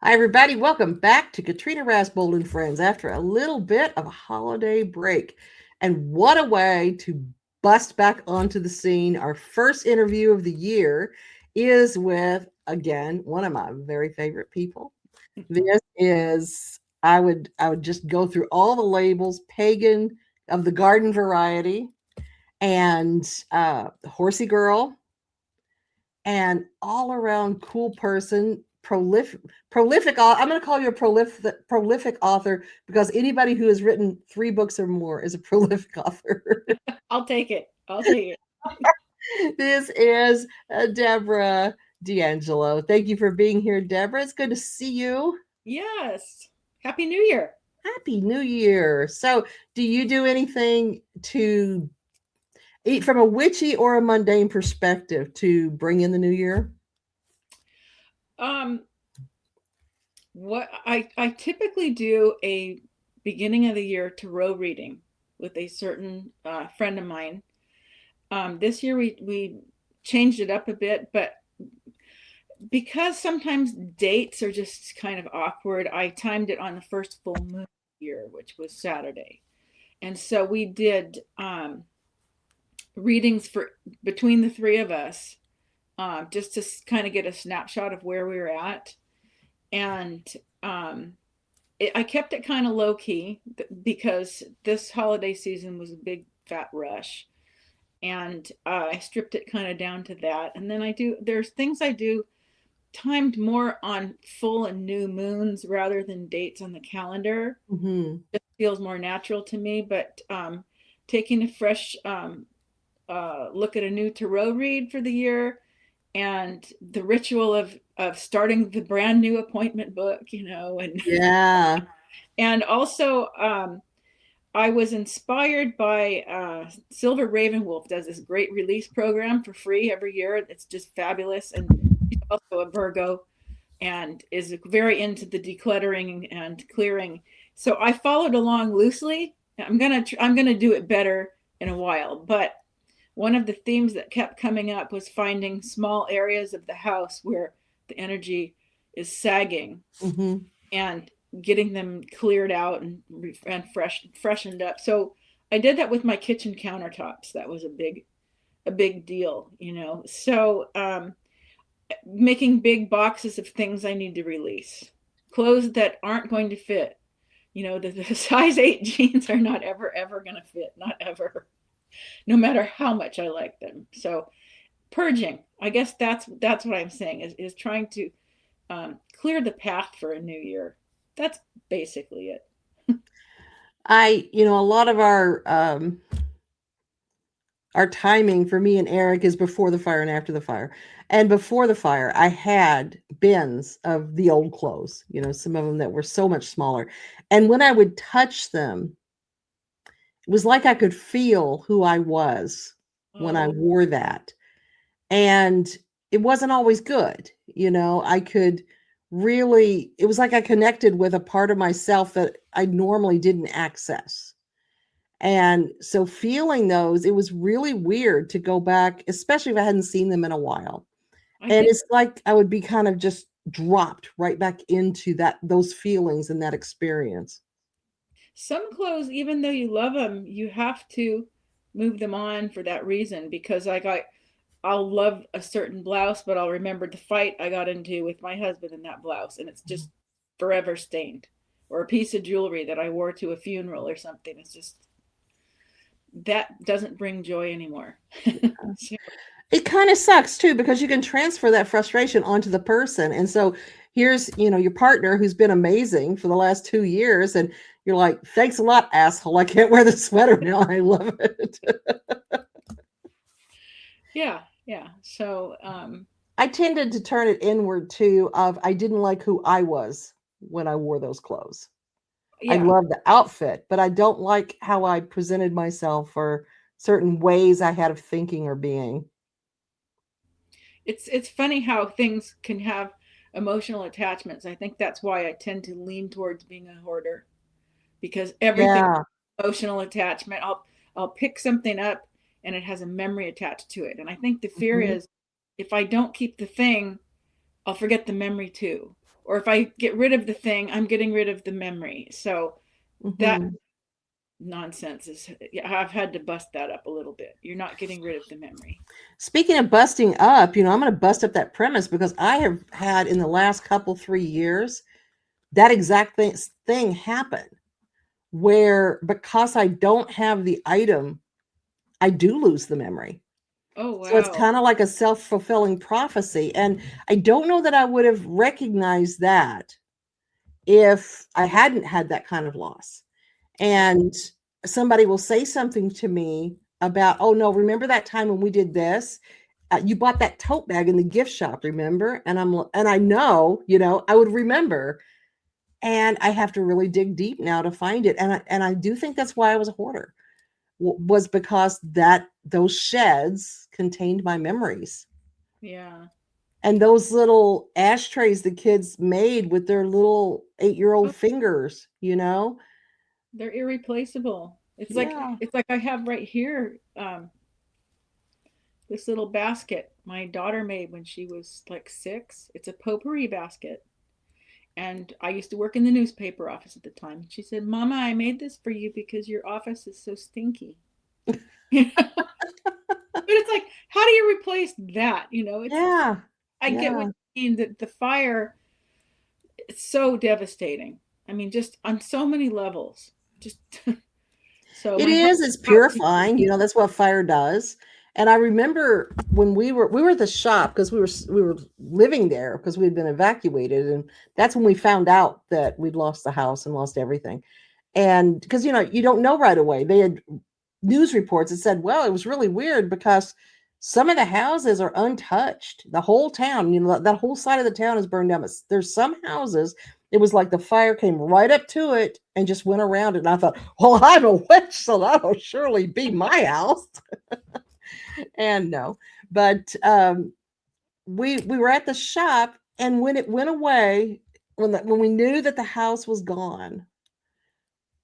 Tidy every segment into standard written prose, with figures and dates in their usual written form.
Hi, everybody. Welcome back to Katrina Rasbold and Friends after a little bit of a holiday break. And what a way to bust back onto the scene. Our first interview of the year is with, again, one of my very favorite people. This is, I would just go through all the labels, Pagan of the garden variety, and Horsey girl, and all around cool person, prolific. I'm going to call you a prolific author because anybody who has written 3 books or more is a prolific author. I'll take it. I'll take it. This is Debra DeAngelo. Thank you for being here, Debra. It's good to see you. Yes. Happy New Year. Happy New Year. So, do you do anything to eat from a witchy or a mundane perspective to bring in the new year? What I typically do a beginning of the year tarot reading with a certain friend of mine. This year we changed it up a bit, but because sometimes dates are just kind of awkward, I timed it on the first full moon year, which was Saturday. And so we did readings for between the 3 of us, just to kind of get a snapshot of where we were at. And I kept it kind of low key because this holiday season was a big fat rush. And I stripped it kind of down to that. And then there's things I do timed more on full and new moons rather than dates on the calendar. Mm-hmm. It feels more natural to me, but taking a fresh look at a new tarot read for the year and the ritual of starting the brand new appointment book, and yeah. And also I was inspired by Silver Ravenwolf does this great release program for free every year. It's just fabulous. And she's also a Virgo and is very into the decluttering and clearing. So I followed along loosely. I'm gonna do it better in a while, but one of the themes that kept coming up was finding small areas of the house where the energy is sagging, mm-hmm. and getting them cleared out and freshened up. So I did that with my kitchen countertops. That was a big deal, So making big boxes of things I need to release, clothes that aren't going to fit. The size 8 jeans are not ever going to fit, not ever, no matter how much I like them. So purging, I guess that's what I'm saying is trying to clear the path for a new year. That's basically it. A lot of our timing for me and Eric is before the fire and after the fire. And before the fire, I had bins of the old clothes, some of them that were so much smaller. And when I would touch them, it was like I could feel who I was when I wore that. And it wasn't always good. I could really, it was like I connected with a part of myself that I normally didn't access. And so feeling those, it was really weird to go back, especially if I hadn't seen them in a while. And it's like I would be kind of just dropped right back into those feelings and that experience. Some clothes, even though you love them, you have to move them on for that reason, because I'll love a certain blouse, but I'll remember the fight I got into with my husband in that blouse, and it's just forever stained. Or a piece of jewelry that I wore to a funeral or something. It's just, that doesn't bring joy anymore. So, it kind of sucks too, because you can transfer that frustration onto the person. And so here's, your partner who's been amazing for the last 2 years. And you're like, thanks a lot, asshole. I can't wear the sweater now. I love it. Yeah. So I tended to turn it inward too, I didn't like who I was when I wore those clothes. Yeah. I love the outfit, but I don't like how I presented myself or certain ways I had of thinking or being. It's funny how things can have emotional attachments. I think that's why I tend to lean towards being a hoarder, because everything Yeah. emotional attachment. I'll pick something up and it has a memory attached to it. And I think the fear Mhm. is if I don't keep the thing, I'll forget the memory too. Or if I get rid of the thing, I'm getting rid of the memory. So that Mhm. nonsense is, yeah, I've had to bust that up a little bit. You're not getting rid of the memory. Speaking of busting up, I'm going to bust up that premise because I have had in the last couple 3 years that exact thing happen where because I don't have the item, I do lose the memory. Oh, So it's wow. kind of like a self-fulfilling prophecy. And I don't know that I would have recognized that if I hadn't had that kind of loss. And somebody will say something to me about, oh no, remember that time when we did this? You bought that tote bag in the gift shop, remember? And I know, I would remember. And I have to really dig deep now to find it. And I do think that's why I was a hoarder, was because those sheds contained my memories. Yeah. And those little ashtrays the kids made with their little 8-year-old Oh, fingers. they're irreplaceable. Yeah. It's like I have right here this little basket my daughter made when she was like 6. It's a potpourri basket. And I used to work in the newspaper office at the time. She said, Mama, I made this for you because your office is so stinky. But it's like, how do you replace that? Yeah. I get what Yeah. you mean, that the fire, it's so devastating. I mean, just on so many levels. Just so It my heart is, it's goes out to you. purifying, that's what fire does. And I remember when we were at the shop because we were living there because we had been evacuated, and that's when we found out that we'd lost the house and lost everything. And because you don't know right away. They had news reports that said, well, it was really weird because some of the houses are untouched. The whole town, that whole side of the town is burned down. But there's some houses, it was like the fire came right up to it and just went around it. And I thought, well, I'm a witch, so that'll surely be my house. And no, but we were at the shop, and when it went away, when we knew that the house was gone,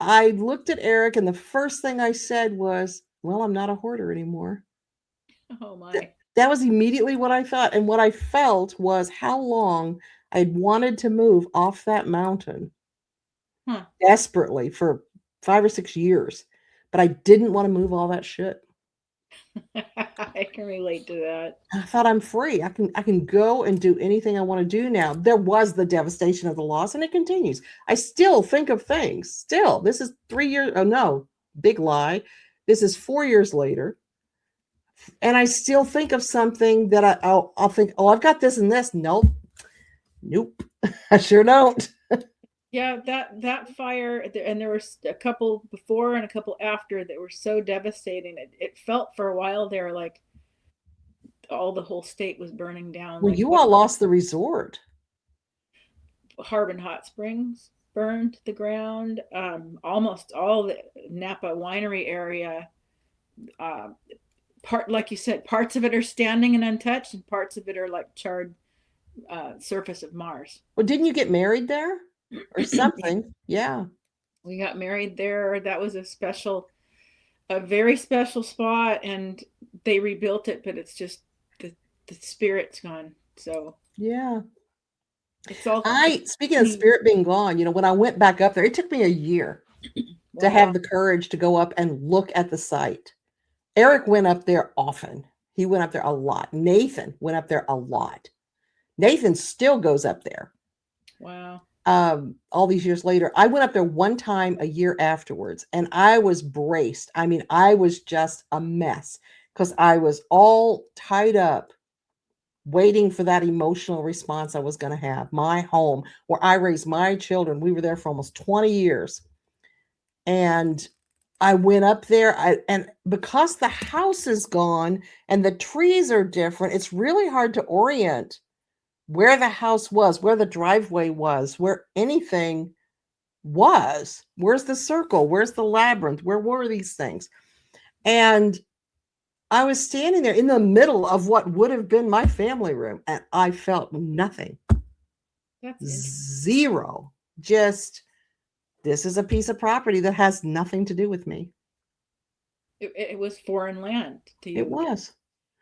I looked at Eric, and the first thing I said was, well, I'm not a hoarder anymore. Oh Th my. that was immediately what I thought, and what I felt was how long I'd wanted to move off that mountain Huh. desperately for 5 or 6 years, but I didn't wanna move all that shit. I can relate to that. I thought I'm free. I can go and do anything I wanna do now. There was the devastation of the loss, and it continues. I still think of things. Still, this is 3 years, oh, no, big lie. This is 4 years later, and I still think of something that I'll think, "Oh, I've got this and this." Nope. Nope. I sure don't. Yeah, that fire, and there was a couple before and a couple after that were so devastating. It felt for a while there like the whole state was burning down. Well, Like you what all lost the resort. Harbin Hot Springs burned to the ground. Almost all the Napa winery area. Uh, like you said, parts of it are standing and untouched, and parts of it are like charred surface of Mars. Well, didn't you get married there or something? Yeah. We got married there. That was a very special spot, and they rebuilt it, but it's just the spirit's gone. So Yeah. it's all Speaking of spirit being gone, when I went back up there, it took me a year to wow. have the courage to go up and look at the site. Eric went up there often. He went up there a lot. Nathan went up there a lot. Nathan still goes up there. Wow. All these years later. I went up there one time a year afterwards, and I was braced. I mean, I was just a mess because I was all tied up waiting for that emotional response I was going to have. My home, where I raised my children, we were there for almost 20 years. And I went up there, and because the house is gone and the trees are different, it's really hard to orient where the house was, where the driveway was, where anything was. Where's the circle? Where's the labyrinth? Where were these things? And I was standing there in the middle of what would have been my family room, and I felt nothing. That's Zero. Just this is a piece of property that has nothing to do with me. It was foreign land to you. It was.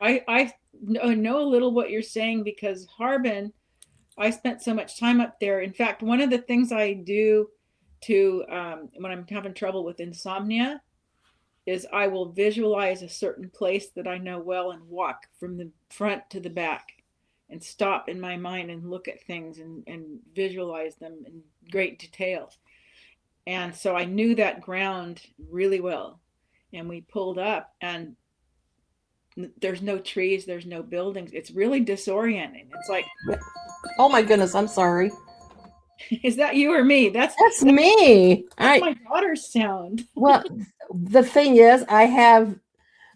I know a little what you're saying, because Harbin, I spent so much time up there. In fact, one of the things I do to when I'm having trouble with insomnia is I will visualize a certain place that I know well and walk from the front to the back and stop in my mind and look at things and visualize them in great detail. And so I knew that ground really well. And we pulled up, and there's no trees, there's no buildings. It's really disorienting. It's like, oh my goodness, I'm sorry. Is that you or me? That's me. That's my daughter's sound. Well, the thing is,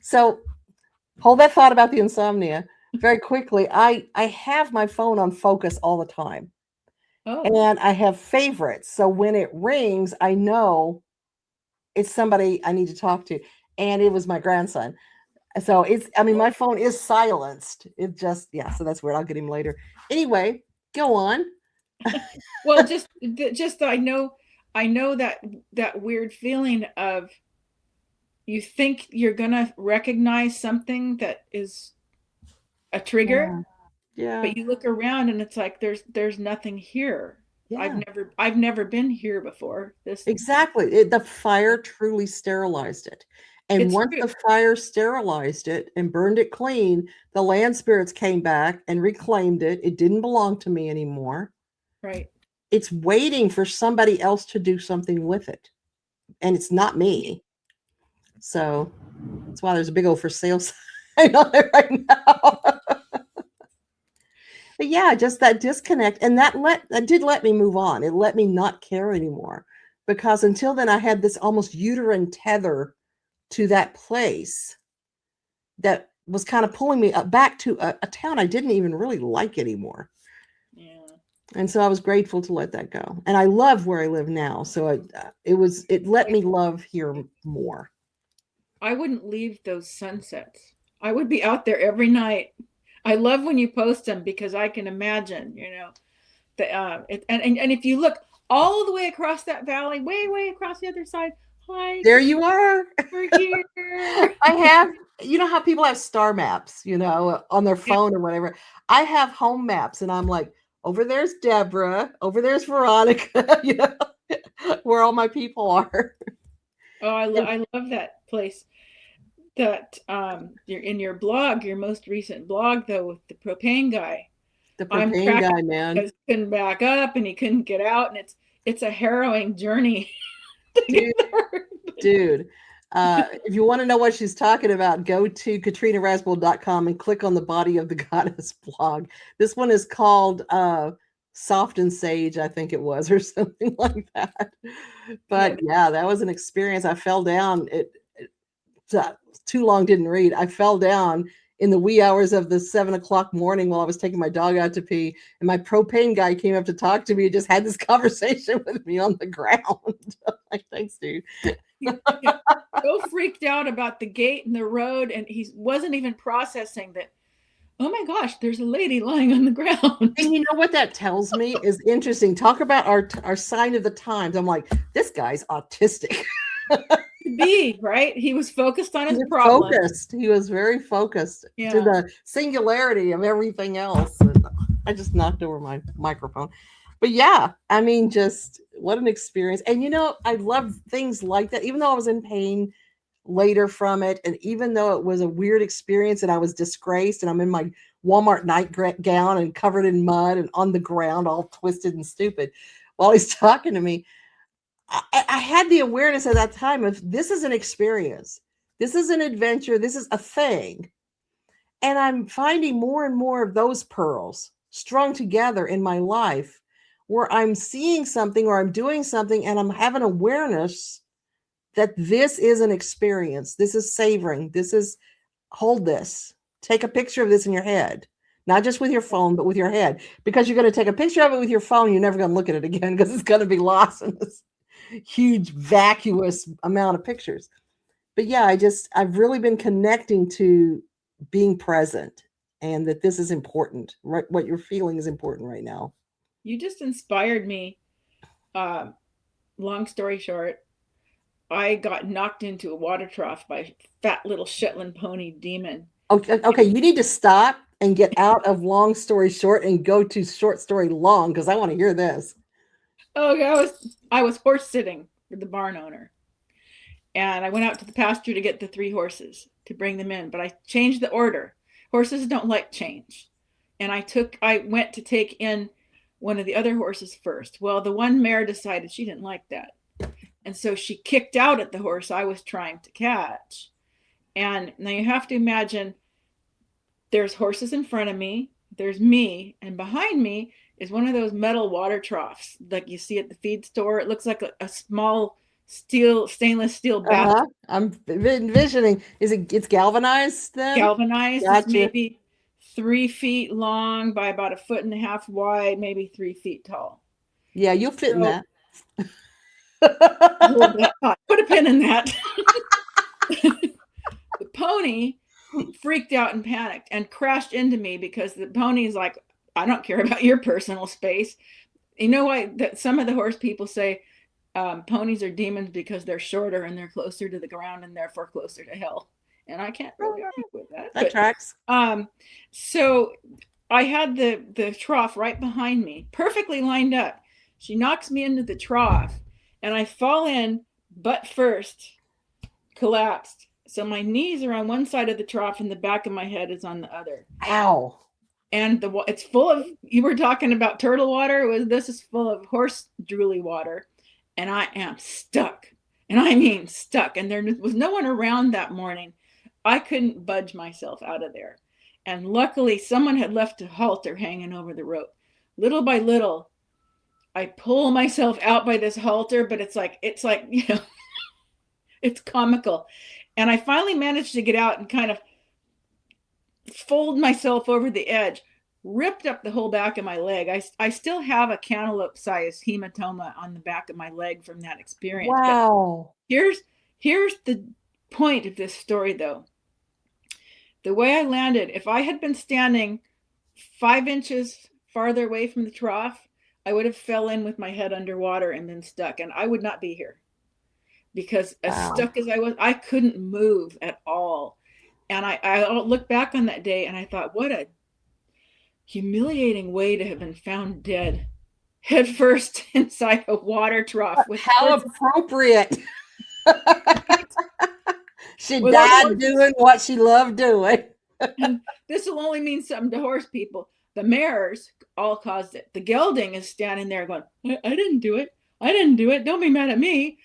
so hold that thought about the insomnia very quickly. I have my phone on focus all the time. Oh. And I have favorites. So when it rings, I know it's somebody I need to talk to. And it was my grandson. So my phone is silenced. It just, so that's weird. I'll get him later. Anyway, go on. Well, just I know that weird feeling of, you think you're gonna recognize something that is a trigger, but you look around and it's like there's nothing here. I've never been here before. Exactly. The fire truly sterilized it. And once the fire sterilized it and burned it clean, the land spirits came back and reclaimed it. It didn't belong to me anymore. Right. It's waiting for somebody else to do something with it. And it's not me. So that's why there's a big old for sale sign on it right now. But yeah, just that disconnect. And that did let me move on. It let me not care anymore. Because until then, I had this almost uterine tether to that place that was kind of pulling me back to a town I didn't even really like anymore. Yeah. And so I was grateful to let that go. And I love where I live now. So it let me love here more. I wouldn't leave those sunsets. I would be out there every night. I love when you post them, because I can imagine, and if you look all the way across that valley, way across the other side, hi, there you are. We're here. I have, how people have star maps, on their phone or whatever. I have home maps, and I'm like, over there's Debra, over there's Veronica, where all my people are. Oh, I love that place. That you're in your blog, your most recent blog, though, with the propane guy. The propane guy, man. He couldn't back up and he couldn't get out, and it's a harrowing journey. Dude. If you want to know what she's talking about, go to KatrinaRasbold.com and click on the Body of the Goddess blog. This one is called Soft and Sage, I think it was, or something like that. But yeah, that was an experience. I fell down. Too long didn't read. I fell down in the wee hours of the 7:00 morning while I was taking my dog out to pee, and my propane guy came up to talk to me and just had this conversation with me on the ground. Like, thanks, dude. So freaked out about the gate and the road, and he wasn't even processing that, oh my gosh, there's a lady lying on the ground. And you know what that tells me is interesting. Talk about our sign of the times. I'm like, this guy's autistic. Be right. He was focused on his problem. He was very focused to the singularity of everything else. And I just knocked over my microphone. But yeah, I mean, just what an experience. And I love things like that, even though I was in pain later from it. And even though it was a weird experience and I was disgraced and I'm in my Walmart nightgown and covered in mud and on the ground, all twisted and stupid while he's talking to me. I had the awareness at that time of, this is an experience. This is an adventure. This is a thing. And I'm finding more and more of those pearls strung together in my life where I'm seeing something or I'm doing something and I'm having awareness that this is an experience. This is savoring. This is, hold this. Take a picture of this in your head. Not just with your phone, but with your head. Because you're going to take a picture of it with your phone, you're never going to look at it again because it's going to be lost in this huge vacuous amount of pictures. But yeah, I've really been connecting to being present and that this is important, right? What you're feeling is important right now. You just inspired me long story short, I got knocked into a water trough by a fat little Shetland pony demon. Okay, you need to stop and get out of long story short and go to short story long because I want to hear this. Oh, I was horse sitting with the barn owner, and I went out to the pasture to get the 3 horses to bring them in, but I changed the order. Horses don't like change, and I went to take in one of the other horses first. Well, the one mare decided she didn't like that, and so she kicked out at the horse I was trying to catch. And now you have to imagine there's horses in front of me, there's me, and behind me is one of those metal water troughs like you see at the feed store. It looks like a small stainless steel bathtub. I'm envisioning. It's galvanized then? Galvanized. It's Gotcha. maybe 3 feet long by about 1.5 feet wide, maybe 3 feet tall. Yeah, you'll fit in So, that. put a pin in that. The pony freaked out and panicked and crashed into me because the pony's like, I don't care about your personal space. You know why that some of the horse people say ponies are demons because they're shorter and they're closer to the ground and therefore closer to hell. And I can't really argue with that. That tracks. So I had the trough right behind me, perfectly lined up. She knocks me into the trough and I fall in butt first, collapsed. So my knees are on one side of the trough and the back of my head is on the other. Ow. And it's full of, you were talking about turtle water. This is full of horse drooly water. And I am stuck. And I mean stuck. And there was no one around that morning. I couldn't budge myself out of there. And luckily someone had left a halter hanging over the rope. Little by little, I pull myself out by this halter, but it's like, it's comical. And I finally managed to get out and kind of fold myself over the edge, ripped up the whole back of my leg. I still have a cantaloupe-sized hematoma on the back of my leg from that experience. Wow. But here's the point of this story, though. The way I landed, if I had been standing 5 inches farther away from the trough, I would have fell in with my head underwater and been stuck, and I would not be here. Because as stuck as I was, I couldn't move at all. And I look back on that day and I thought, what a humiliating way to have been found dead, head first inside a water trough. How appropriate. She died doing what she loved doing. And this will only mean something to horse people. The mares all caused it. The gelding is standing there going, I didn't do it. I didn't do it. Don't be mad at me.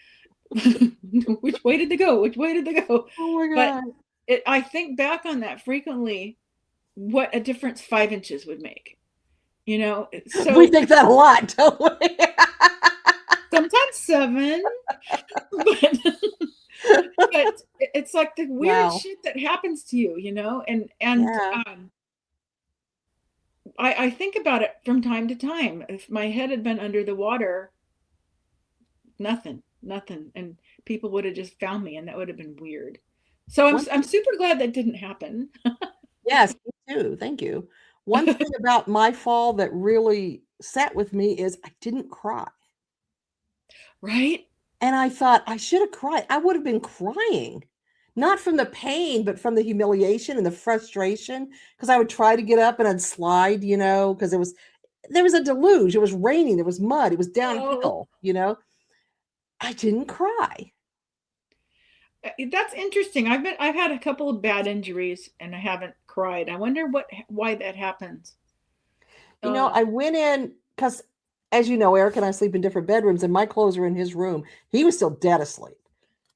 Which way did they go? Which way did they go? Oh my God. But I think back on that frequently, what a difference 5 inches would make. So we think that a lot, don't we? Sometimes 7. But it's like the weird shit that happens to you, and yeah. I think about it from time to time. If my head had been under the water, nothing, and people would have just found me, and that would have been weird. So I'm super glad that didn't happen. Yes, me too. Thank you. One thing about my fall that really sat with me is I didn't cry. Right? And I thought I should have cried. I would have been crying, not from the pain, but from the humiliation and the frustration. Because I would try to get up and I'd slide, because there was a deluge. It was raining. There was mud. It was downhill. I didn't cry. That's interesting. I've had a couple of bad injuries and I haven't cried. I wonder why that happens. I went in because, as you know, Eric and I sleep in different bedrooms, and my clothes are in his room. He was still dead asleep,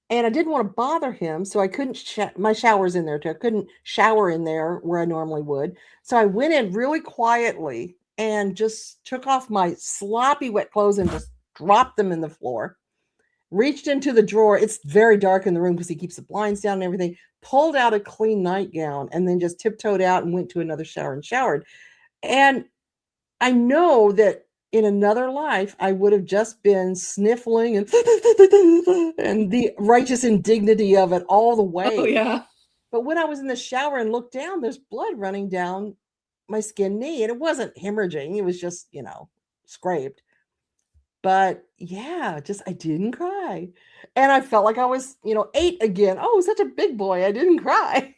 and I didn't want to bother him, so I couldn't. My shower's in there too. I couldn't shower in there where I normally would. So I went in really quietly and just took off my sloppy wet clothes and just dropped them in the floor. Reached into the drawer. It's very dark in the room because he keeps the blinds down and everything. Pulled out a clean nightgown and then just tiptoed out and went to another shower and showered. And I know that in another life, I would have just been sniffling and the righteous indignity of it all the way. Oh, yeah. But when I was in the shower and looked down, there's blood running down my skin knee. And it wasn't hemorrhaging. It was just, scraped. But yeah, just I didn't cry. And I felt like I was, 8 again. Oh, such a big boy. I didn't cry.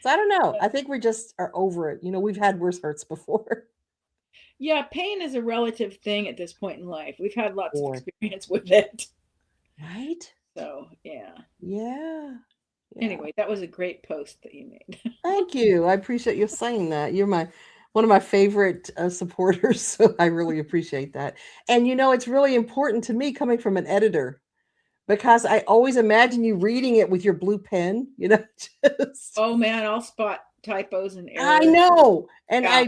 So I don't know. I think we just are over it. We've had worse hurts before. Yeah, pain is a relative thing at this point in life. We've had lots of Boy. experience with it. Right? So, yeah. Yeah. Yeah. Anyway, that was a great post that you made. Thank you. I appreciate you saying that. You're one of my favorite supporters, so I really appreciate that. And it's really important to me coming from an editor because I always imagine you reading it with your blue pen, just Oh man, I'll spot typos and I errors. know. And Yeah,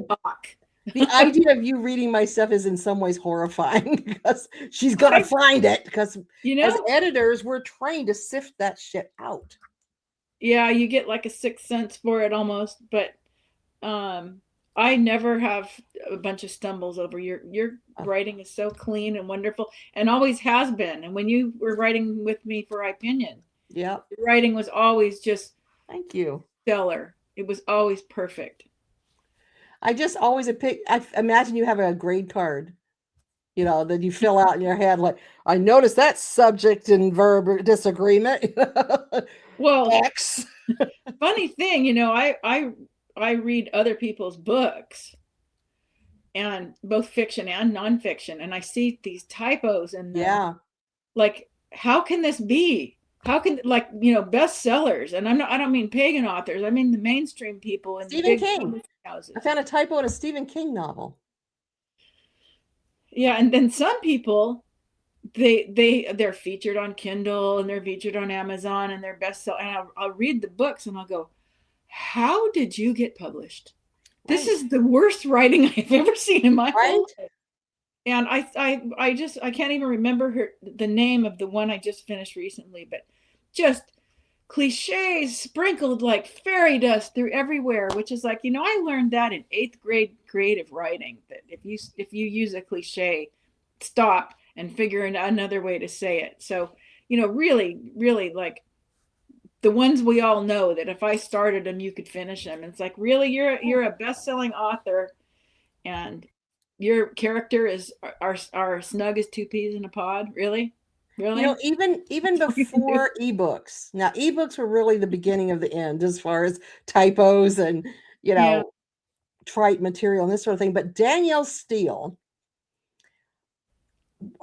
the idea of you reading my stuff is in some ways horrifying because she's gonna find it because as editors, we're trained to sift that shit out. Yeah, you get like a sixth sense for it almost, but I never have a bunch of stumbles over your writing is so clean and wonderful and always has been. And when you were writing with me for Opinion, yeah, your writing was always just thank you. Stellar. It was always perfect. I just always I imagine you have a grade card, that you fill out in your head. Like, I noticed that subject and verb disagreement. Well, X. Funny thing, I read other people's books, and both fiction and nonfiction, and I see these typos and yeah, like, how can this be? How can bestsellers? And I don't mean pagan authors. I mean the mainstream people in Stephen the big King. houses. I found a typo in a Stephen King novel. Yeah, and then some people, they're featured on Kindle and they're featured on Amazon and they're bestseller. And I'll read the books and I'll go, how did you get published? Right. This is the worst writing I've ever seen in my whole life. And I can't even remember the name of the one I just finished recently, but just cliches sprinkled like fairy dust through everywhere, which is like, I learned that in 8th grade creative writing, that if you use a cliche, stop and figure out another way to say it. So, really, really, like the ones we all know that if I started them, you could finish them. And it's like, really, you're a best-selling author, and your character are snug as 2 peas in a pod. Really? Even before ebooks. Now, ebooks were really the beginning of the end as far as typos and, trite material and this sort of thing. But Danielle Steele,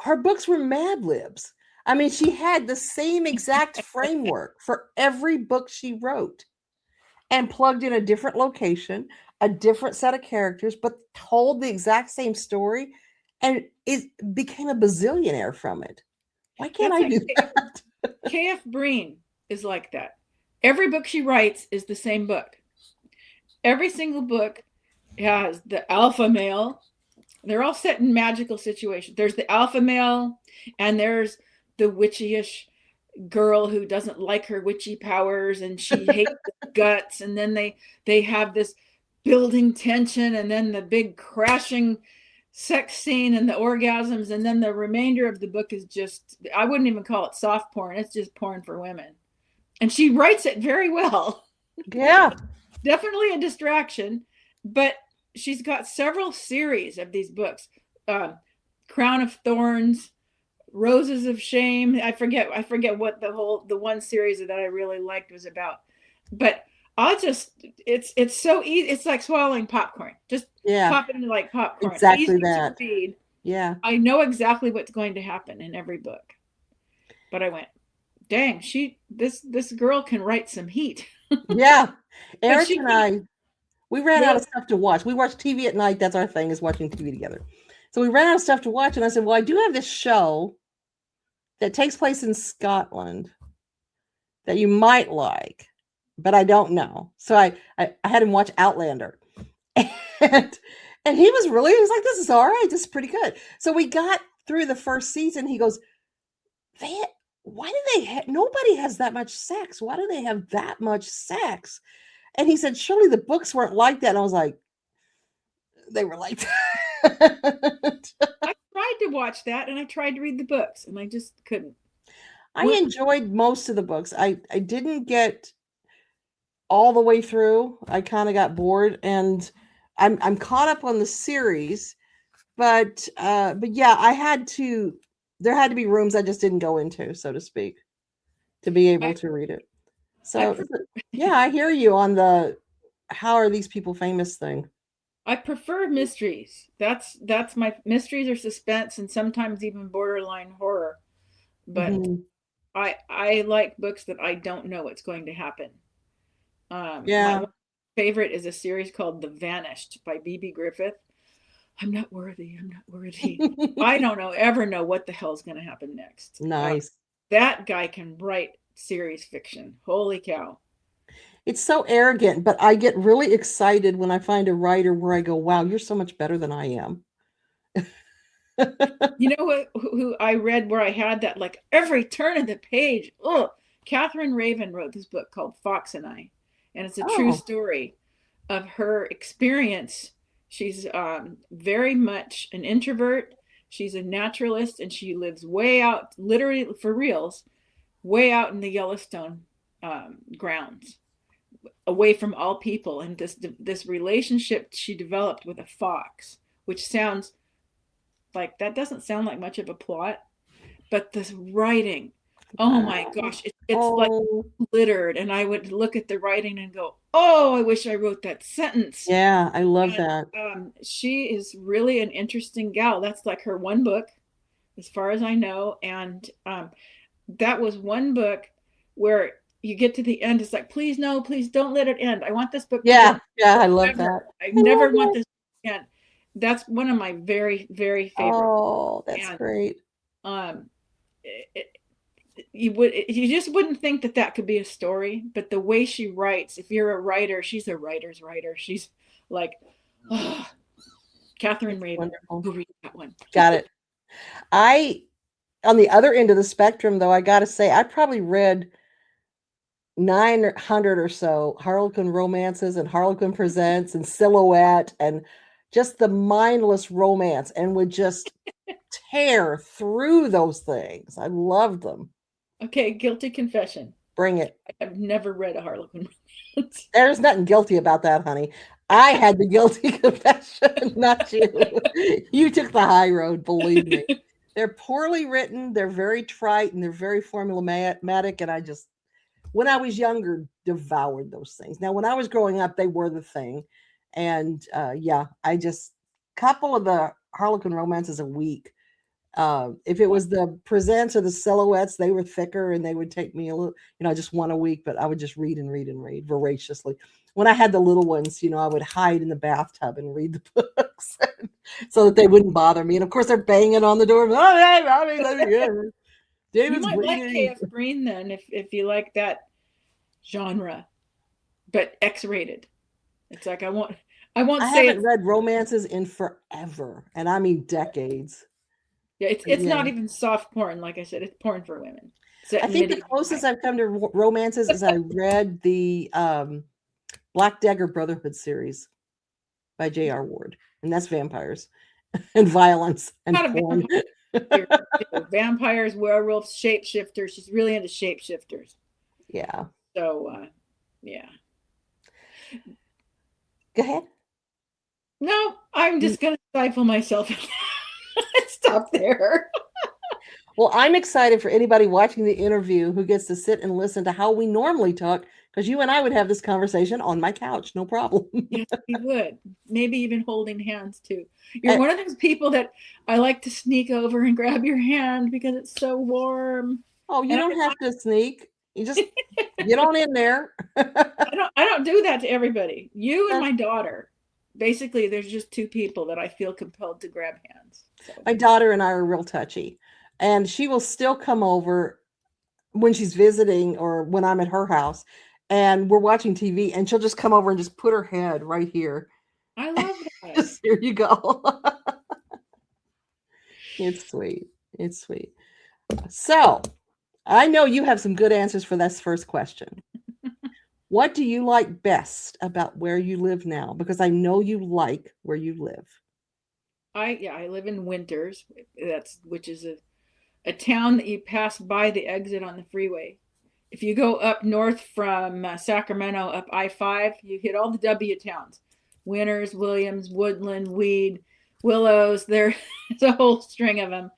her books were Mad Libs. I mean, she had the same exact framework for every book she wrote and plugged in a different location, a different set of characters, but told the exact same story. And it became a bazillionaire from it. Why can't I do that? K.F. Breen is like that. Every book she writes is the same book. Every single book has the alpha male. They're all set in magical situations. There's the alpha male, and there's the witchy-ish girl who doesn't like her witchy powers, and she hates the guts. And then they have this building tension, and then the big crashing sex scene and the orgasms, and then the remainder of the book is just, I wouldn't even call it soft porn. It's just porn for women. And she writes it very well. Yeah. Definitely a distraction, but she's got several series of these books. Crown of Thorns, Roses of Shame. I forget what the one series that I really liked was about. But it's so easy. It's like swallowing popcorn. Just pop it into like popcorn. Exactly easy that. To read. Yeah. I know exactly what's going to happen in every book. But I went, dang, this girl can write some heat. Yeah. Eric and I, we ran out of stuff to watch. We watch TV at night. That's our thing, is watching TV together. So we ran out of stuff to watch. And I said, well, I do have this show that takes place in Scotland that you might like, but I don't know. So I had him watch Outlander. And he was like, this is all right. This is pretty good. So we got through the first season. He goes, why do nobody has that much sex? Why do they have that much sex? And he said, surely the books weren't like that. And I was like, they were like that. I tried to watch that, and I tried to read the books, and I just couldn't. I enjoyed most of the books. I didn't get all the way through. I kind of got bored, and I'm caught up on the series. but yeah, I had to. There had to be rooms I just didn't go into, so to speak, to be able I to read it. I So, pre- yeah, I hear you on the how are these people famous thing. I prefer mysteries. That's my mysteries or suspense and sometimes even borderline horror. But Hmm. I like books that I don't know what's going to happen. My Yeah. one favorite is a series called The Vanished by B.B. Griffith. I'm not worthy. I'm not worthy. I don't know ever know what the hell's going to happen next. Nice. That guy can write series fiction. Holy cow. It's so arrogant, but I get really excited when I find a writer where I go, "Wow, you're so much better than I am." You know what? Who I read where I had that like every turn of the page. Oh, Catherine Raven wrote this book called Fox and I, and it's a true Oh, story of her experience. She's very much an introvert. She's a naturalist, and she lives way out, literally for reals, way out in the Yellowstone grounds, away from all people. And this relationship she developed with a fox, which sounds like that doesn't sound like much of a plot, but this writing, oh my wow. gosh, it's like Oh, littered. And I would look at the writing and go, oh, I wish I wrote that sentence. yeah, I love And that. she is really an interesting gal. That's like her one book, as far as I know. And that was one book where you get to the end, it's like, please, no, please don't let it end. I want this book to Yeah, go yeah, I love forever. that. I I love never want that. this to end. That's one of my very, very favorite. Oh, that's And great. um, it, you just wouldn't think that that could be a story, but the way she writes, if you're a writer, she's a writer's writer. She's like, oh, Catherine It's Raven. wonderful. Go read that one. Got it. I on the other end of the spectrum, though, I got to say, I probably read 900 or so Harlequin romances and Harlequin Presents and Silhouette and just the mindless romance and would just tear through those things. I loved them. Okay, guilty confession. Bring it. I've never read a Harlequin romance. There's nothing guilty about that, honey. I had the guilty confession, not you. You took the high road, believe me. They're poorly written, they're very trite, and they're very formulaic. And I just, when I was younger, devoured those things. Now, when I was growing up, they were the thing. And yeah, I just, couple of the Harlequin romances a week. If it was the presents or the silhouettes, they were thicker and they would take me a little, just one a week, but I would just read and read and read voraciously. When I had the little ones, I would hide in the bathtub and read the books so that they wouldn't bother me. And of course, they're banging on the door. Oh, hey, mommy, let me in. You David's might like bleeding. K.F. Breene then if you like that genre, but X-rated. It's like I won't I say haven't it's read romances in forever, and I mean decades. yeah, it's But it's yeah, not even soft porn, like I said, it's porn for women. Set I in think the medieval closest times. I've come to romances is I read the Black Dagger Brotherhood series by J.R. Ward, and that's vampires and violence and Not a porn. vampire series, too. Vampires, werewolves, shapeshifters. She's really into shapeshifters. Yeah. So yeah. Go ahead. No, I'm Mm. just gonna stifle myself and stop there. Well, I'm excited for anybody watching the interview who gets to sit and listen to how we normally talk, because you and I would have this conversation on my couch, no problem. Yes, we would. Maybe even holding hands too. You're And- one of those people that I like to sneak over and grab your hand because it's so warm. oh, you And don't have to sneak. You just get on in there. I don't do that to everybody. You and my daughter. Basically, there's just two people that I feel compelled to grab hands. So My daughter and I are real touchy, and she will still come over when she's visiting or when I'm at her house and we're watching TV, and she'll just come over and just put her head right here. I love that. Just here you go. It's sweet. It's sweet. So I know you have some good answers for this first question. What do you like best about where you live now? Because I know you like where you live. I live in Winters. Which is a town that you pass by the exit on the freeway. If you go up north from Sacramento up I-5, you hit all the W towns: Winters, Williams, Woodland, Weed, willows. There's a whole string of them.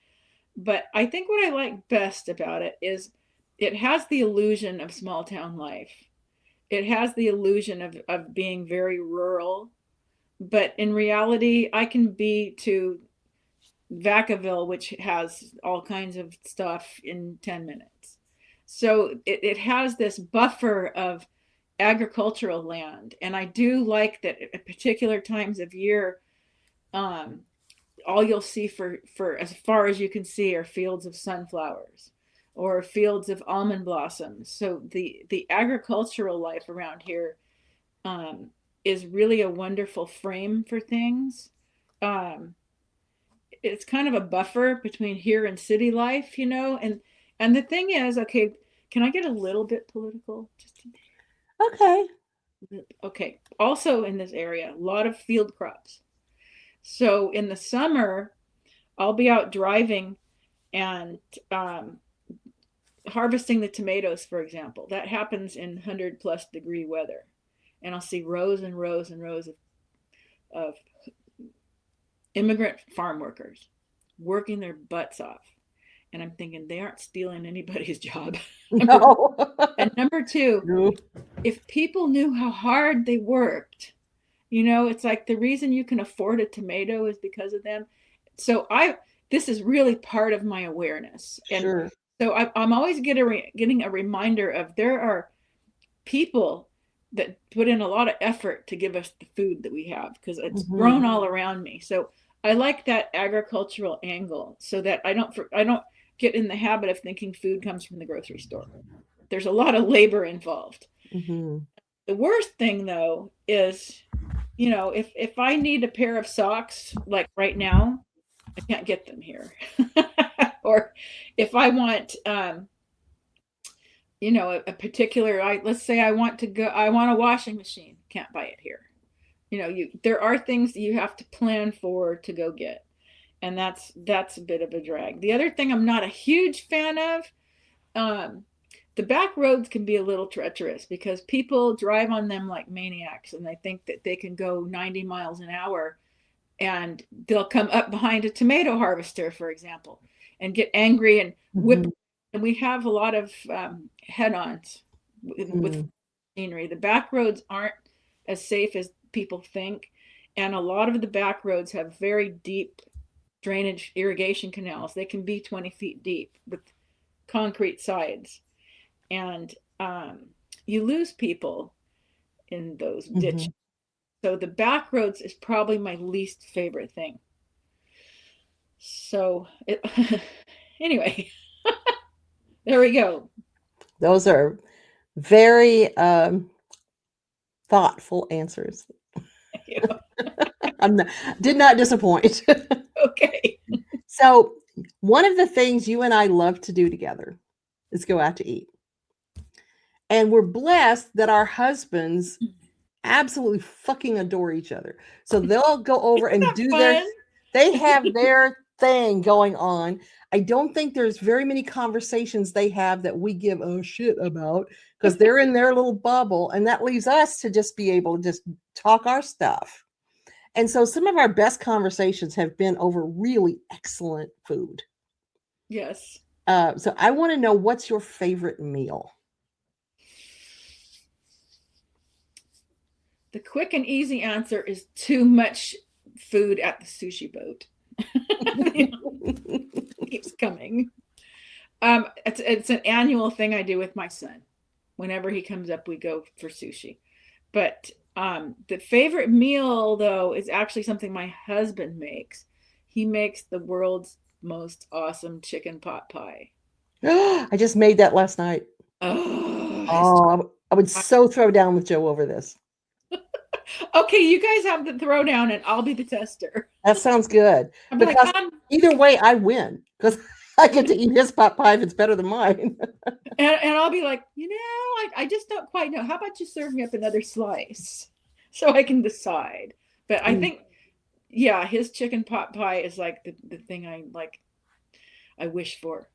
But I think what I like best about it is it has the illusion of small town life. It has the illusion of being very rural. But in reality, I can be to Vacaville, which has all kinds of stuff, in 10 minutes. So it has this buffer of agricultural land. And I do like that at particular times of year, um, all you'll see for as far as you can see are fields of sunflowers or fields of almond blossoms. So the agricultural life around here is really a wonderful frame for things. Um, it's kind of a buffer between here and city life, you know. And the thing is, okay, can I get a little bit political? Okay. Okay. Also in this area, a lot of field crops. So in the summer, I'll be out driving and harvesting the tomatoes, for example. That happens in 100+ degree weather. And I'll see rows and rows and rows of immigrant farm workers working their butts off. And I'm thinking they aren't stealing anybody's job. No. And number two, No. if people knew how hard they worked, you know, it's like the reason you can afford a tomato is because of them. So this is really part of my awareness. And Sure. so I'm always getting a reminder of there are people that put in a lot of effort to give us the food that we have because it's grown all around me. So I like that agricultural angle so that I don't get in the habit of thinking food comes from the grocery store. There's a lot of labor involved. Mm-hmm. The worst thing though is, you know, if I need a pair of socks like right now, I can't get them here. Or if I want you know, a particular, let's say I want a washing machine, can't buy it here. You know, there are things that you have to plan for to go get. And that's a bit of a drag. The other thing I'm not a huge fan of, the back roads can be a little treacherous because people drive on them like maniacs and they think that they can go 90 miles an hour and they'll come up behind a tomato harvester, for example, and get angry and whip. And we have a lot of head-ons with machinery. The back roads aren't as safe as people think. And a lot of the back roads have very deep drainage irrigation canals. They can be 20 feet deep with concrete sides. And you lose people in those ditches. So the back roads is probably my least favorite thing. So anyway, there we go. Those are very thoughtful answers. Thank you. Did not disappoint. Okay. So one of the things you and I love to do together is go out to eat. And we're blessed that our husbands absolutely fucking adore each other. So they'll go over and do they have their thing going on. I don't think there's very many conversations they have that we give a shit about because they're in their little bubble, and that leaves us to just be able to just talk our stuff. And so some of our best conversations have been over really excellent food. Yes. So I want to know, what's your favorite meal? The quick and easy answer is too much food at the sushi boat. Keeps coming. It's an annual thing I do with my son. Whenever he comes up, we go for sushi. But the favorite meal, though, is actually something my husband makes. He makes the world's most awesome chicken pot pie. I just made that last night. Oh, I would so throw down with Joe over this. Okay, you guys have the throwdown and I'll be the tester. That sounds good. Because either way, I win. Because I get to eat his pot pie if it's better than mine. And I'll be like, you know, I just don't quite know. How about you serve me up another slice so I can decide? But I think, yeah, his chicken pot pie is like the thing I wish for.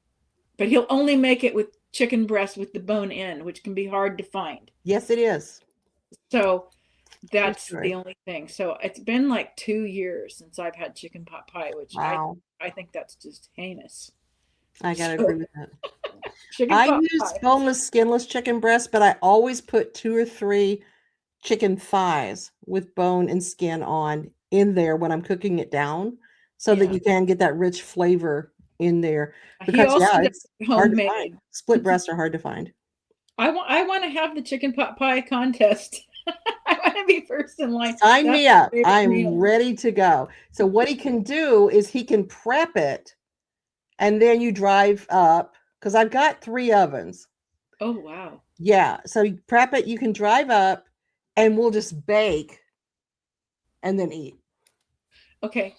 But he'll only make it with chicken breast with the bone in, which can be hard to find. Yes, it is. So For That's sure. the only thing. So it's been like 2 years since I've had chicken pot pie, which Wow. I think that's just heinous. I gotta So agree with that. chicken I pot use pie. boneless, skinless chicken breast, but I always put 2 or 3 chicken thighs with bone and skin on in there when I'm cooking it down so that Yeah. you can get that rich flavor in there He because also yeah, does it's hard to find. homemade. Split breasts are hard to find. I want to have the chicken pot pie contest. I want to be first in line. Sign That's me my up. favorite I'm meal. ready to go. So what he can do is he can prep it and then you drive up because I've got 3 ovens. Oh wow. Yeah. So you prep it, you can drive up and we'll just bake and then eat. Okay.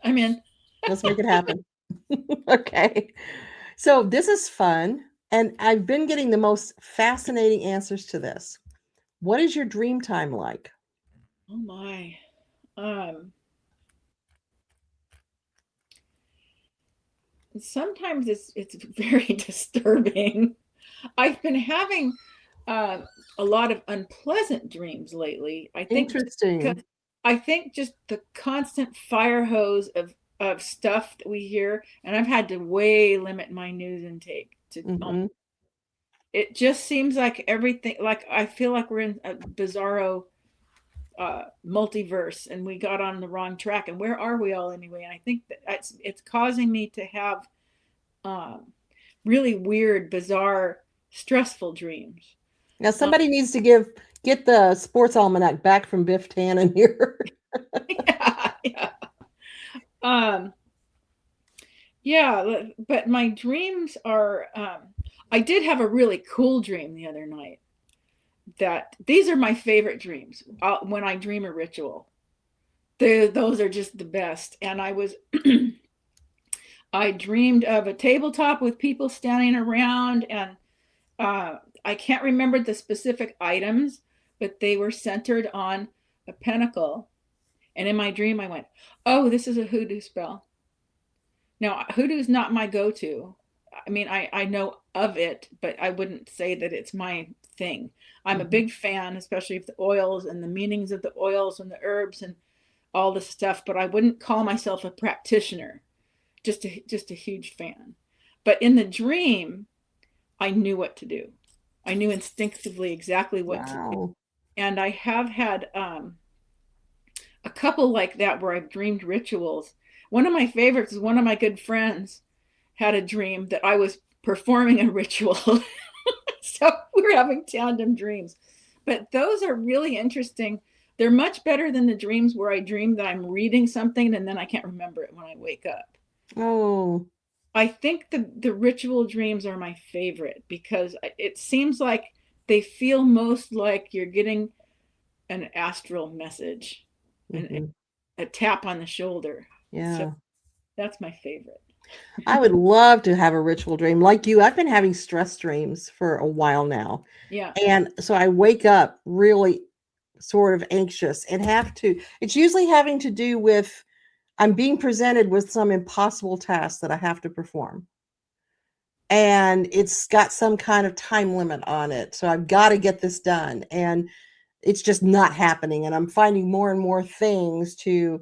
I'm in. Let's make it happen. Okay. So this is fun. And I've been getting the most fascinating answers to this. What is your dream time like? Oh my. Um Sometimes it's very disturbing. I've been having uh, a lot of unpleasant dreams lately. Interesting. I think just the constant fire hose of stuff that we hear, and I've had to way limit my news intake to. Hmm. It just seems like everything. Like I feel like we're in a bizarro multiverse, and we got on the wrong track. And where are we all anyway? And I think that it's causing me to have um, really weird, bizarre, stressful dreams. Now Um, somebody needs to get the sports almanac back from Biff Tannen here. yeah, yeah. Um, yeah, but my dreams are. I did have a really cool dream the other night. That these are my favorite dreams. When I dream a ritual, those are just the best. And I dreamed of a tabletop with people standing around, and I can't remember the specific items, but they were centered on a pentacle. And in my dream, I went, "Oh, this is a hoodoo spell." Now, hoodoo's not my go-to. I mean, I know of it, but I wouldn't say that it's my thing. I'm a Mhm. big fan, especially of the oils and the meanings of the oils and the herbs and all this stuff, but I wouldn't call myself a practitioner. Just a huge fan. But in the dream, I knew what to do. I knew instinctively exactly what to do. Wow. And I have had a couple like that where I've dreamed rituals. One of my favorites is one of my good friends had a dream that I was performing a ritual. So we were having tandem dreams. But those are really interesting. They're much better than the dreams where I dream that I'm reading something and then I can't remember it when I wake up. Oh, I think the ritual dreams are my favorite because it seems like they feel most like you're getting an astral message, and mhm. a tap on the shoulder. So Yeah. that's my favorite. I would love to have a ritual dream like you. I've been having stress dreams for a while now. Yeah. And so I wake up really sort of anxious and have to, it's usually having to do with I'm being presented with some impossible task that I have to perform. And it's got some kind of time limit on it. So I've got to get this done. And it's just not happening. And I'm finding more and more things to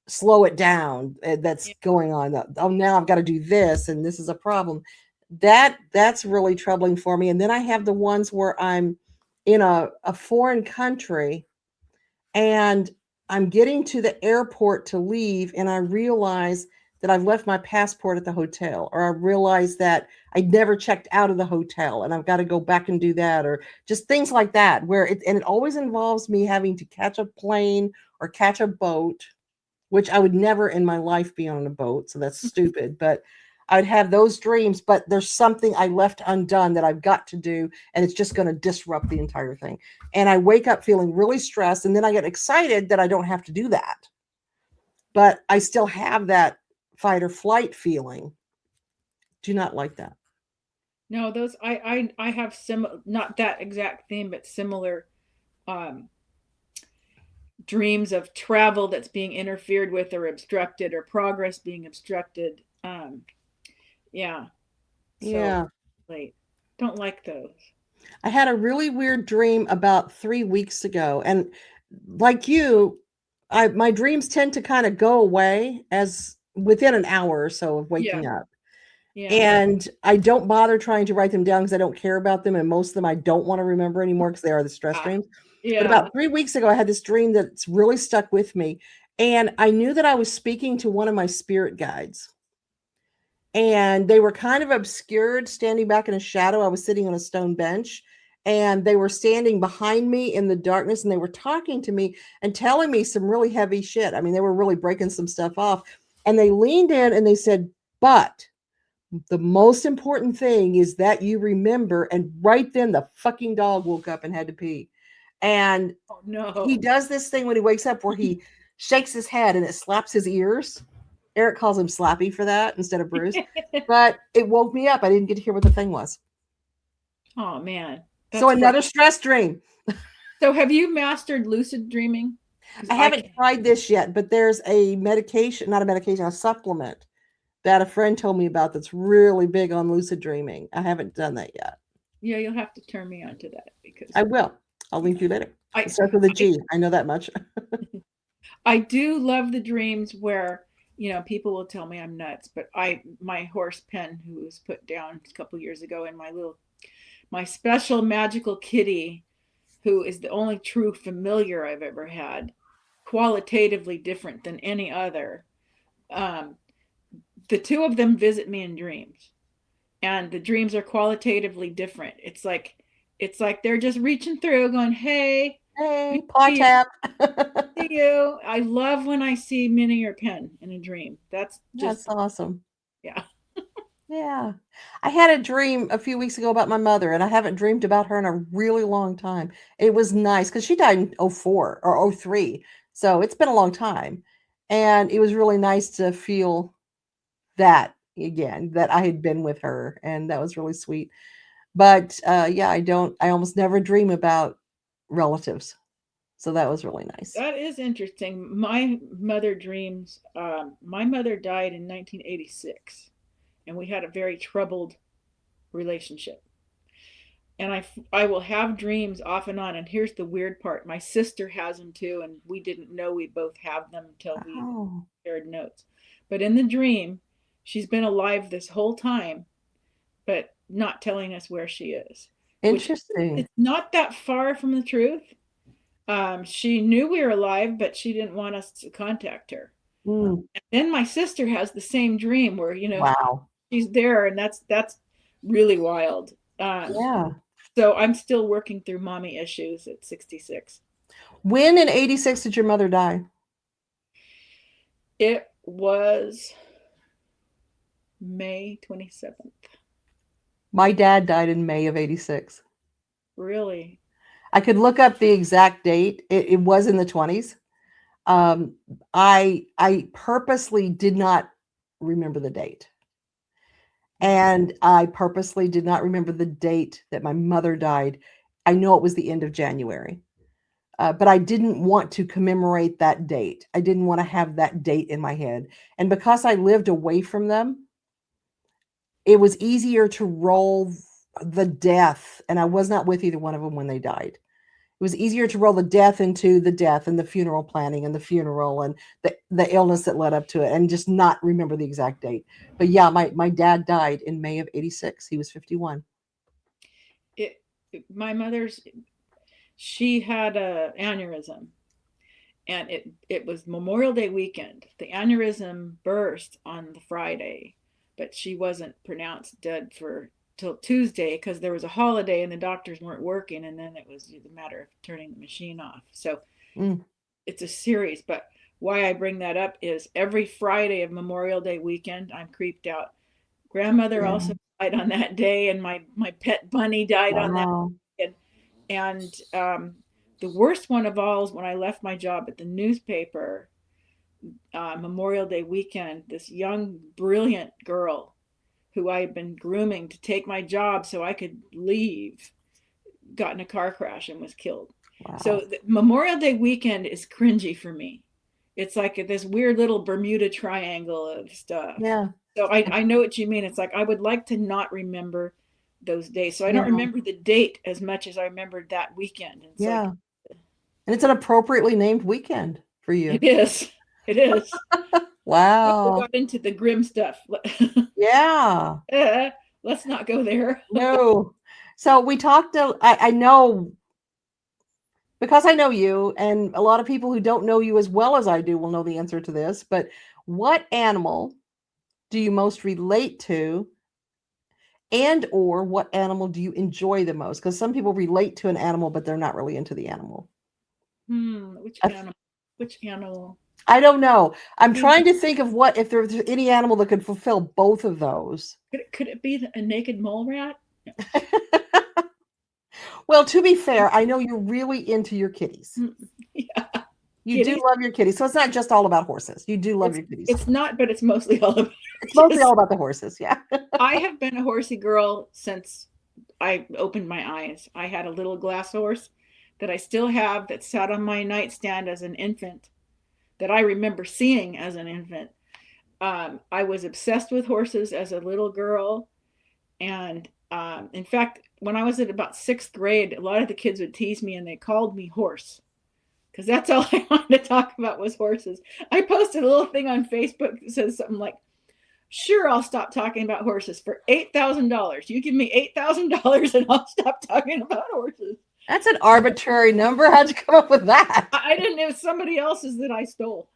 slow it down that's Yeah. going on. Oh, now I've got to do this, and this is a problem. That's really troubling for me. And then I have the ones where I'm in a foreign country and I'm getting to the airport to leave, and I realize that I've left my passport at the hotel, or I realize that I never checked out of the hotel and I've got to go back and do that, or just things like that, where it always involves me having to catch a plane or catch a boat, which I would never in my life be on a boat. So that's stupid. But I'd have those dreams, but there's something I left undone that I've got to do, and it's just going to disrupt the entire thing. And I wake up feeling really stressed, and then I get excited that I don't have to do that. But I still have that fight or flight feeling. Do not like that. No, those I have not that exact theme, but similar um dreams of travel that's being interfered with or obstructed, or progress being obstructed. Yeah. So Yeah. late. Don't like those. I had a really weird dream about 3 weeks ago. And like you, my dreams tend to kind of go away as within an hour or so of Yeah. waking up. Yeah. And I don't bother trying to write them down because I don't care about them. And most of them I don't want to remember anymore because they are the stress Ah, dreams. But yeah. about 3 weeks ago, I had this dream that's really stuck with me. And I knew that I was speaking to one of my spirit guides. And they were kind of obscured, standing back in a shadow. I was sitting on a stone bench, and they were standing behind me in the darkness, and they were talking to me and telling me some really heavy shit. I mean, they were really breaking some stuff off. And they leaned in and they said, "But the most important thing is that you remember." And right then, the fucking dog woke up and had to pee. And Oh he no. does this thing when he wakes up where he shakes his head and it slaps his ears. Eric calls him Slappy for that instead of Bruce. But it woke me up. I didn't get to hear what the thing was. Oh man, So that's another right. stress dream. So have you mastered lucid dreaming? Because I I haven't can't. tried this yet, but there's a medication, not a medication, a supplement that a friend told me about that's really big on lucid dreaming. I haven't done that yet. Yeah, you'll have to turn me on to that because I will. I'll yeah, link you later. It I starts with a I G. I know that much. I do love the dreams where people will tell me I'm nuts, but my horse Pen, who was put down a couple years ago, and my special magical kitty, who is the only true familiar I've ever had, qualitatively different than any other. Um, the two of them visit me in dreams, and the dreams are qualitatively different. It's like they're just reaching through, going, "Hey, Hey, paw see tap. you." I love when I see Minnie or Pen in a dream. That's just That's awesome. yeah. Yeah. I had a dream a few weeks ago about my mother, and I haven't dreamed about her in a really long time. It was nice because she died in '04 or '03. So it's been a long time. And it was really nice to feel that again, that I had been with her. And that was really sweet. But yeah, I almost never dream about relatives. So that was really nice. That is interesting. My mother died in 1986, and we had a very troubled relationship. And I will have dreams off and on. And here's the weird part: my sister has them too, and we didn't know we both have them until we Oh, shared notes. But in the dream, she's been alive this whole time, but not telling us where she is, which interesting. it's not that far from the truth. She knew we were alive, but she didn't want us to contact her. Mm, And then my sister has the same dream where wow. she's there, and that's really wild. Yeah. So I'm still working through mommy issues at 66. When in '86 did your mother die? It was May 27th. My dad died in May of '86. Really? I could look up the exact date. It was in the 20s. Um, I purposely did not remember the date. And I purposely did not remember the date that my mother died. I know it was the end of January. But I didn't want to commemorate that date. I didn't want to have that date in my head. And because I lived away from them, it was easier to roll the death. And I was not with either one of them when they died. It was easier to roll the death into the death and the funeral planning and the funeral and the illness that led up to it and just not remember the exact date. But yeah, my dad died in May of '86. He was 51. It my mother's she had a aneurysm, and it was Memorial Day weekend. The aneurysm burst on the Friday, but she wasn't pronounced dead for till Tuesday because there was a holiday and the doctors weren't working, and then it was the matter of turning the machine off. So Mm, it's a series, but why I bring that up is every Friday of Memorial Day weekend, I'm creeped out. Grandmother yeah. also died on that day, and my pet bunny died on that Wow. weekend. And the worst one of all is when I left my job at the newspaper, Memorial Day weekend. This young, brilliant girl who I had been grooming to take my job so I could leave got in a car crash and was killed. So Wow. Memorial Day weekend is cringy for me. It's like this weird little Bermuda Triangle of stuff. Yeah. So I know what you mean. It's like I would like to not remember those days. So I don't Yeah. remember the date as much as I remembered that weekend. It's like Yeah. And it's an appropriately named weekend for you. It is. It is. Wow. We got into the grim stuff. Yeah. Let's not go there. No. So we talked, I know, because I know you, and a lot of people who don't know you as well as I do will know the answer to this, but what animal do you most relate to, and or what animal do you enjoy the most? Because some people relate to an animal, but they're not really into the animal. Which animal? Which animal? I don't know. I'm trying to think of what, if there's any animal that could fulfill both of those. Could it be a naked mole rat? Well, to be fair, I know you're really into your kitties. Yeah. You do love your kitties. So it's not just all about horses. You do love your kitties. It's not, but it's mostly all about It's mostly all about the horses. Yeah. I have been a horsey girl since I opened my eyes. I had a little glass horse that I still have that sat on my nightstand as an infant, that I remember seeing as an infant. I was obsessed with horses as a little girl. And in fact, when I was at about 6th grade, a lot of the kids would tease me and they called me Horse, because that's all I wanted to talk about was horses. I posted a little thing on Facebook that says something like, sure, I'll stop talking about horses for $8,000. You give me $8,000 and I'll stop talking about horses. That's an arbitrary number. How'd you come up with that? I didn't know, somebody else's that I stole.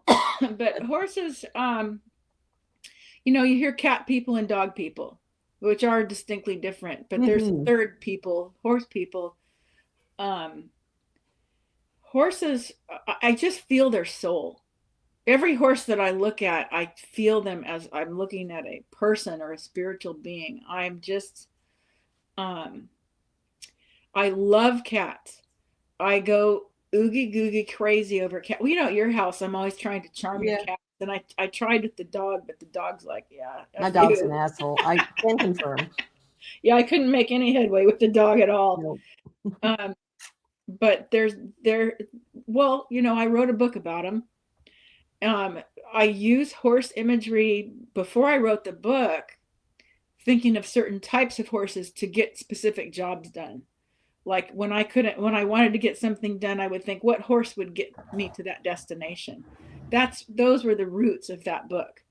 But horses, you know, you hear cat people and dog people, which are distinctly different, but there's third people, horse people. Horses, I just feel their soul. Every horse that I look at, I feel them as I'm looking at a person or a spiritual being. I'm just, I love cats. I go oogie googie crazy over cat. Well, you know, at your house, I'm always trying to charm the cat. And I tried with the dog, but the dog's like, yeah. My dog's an asshole. I can confirm. Yeah, I couldn't make any headway with the dog at all. Nope. But well, you know, I wrote a book about them. I use horse imagery before I wrote the book, thinking of certain types of horses to get specific jobs done. Like when I wanted to get something done, I would think, what horse would get me to that destination? Those were the roots of that book.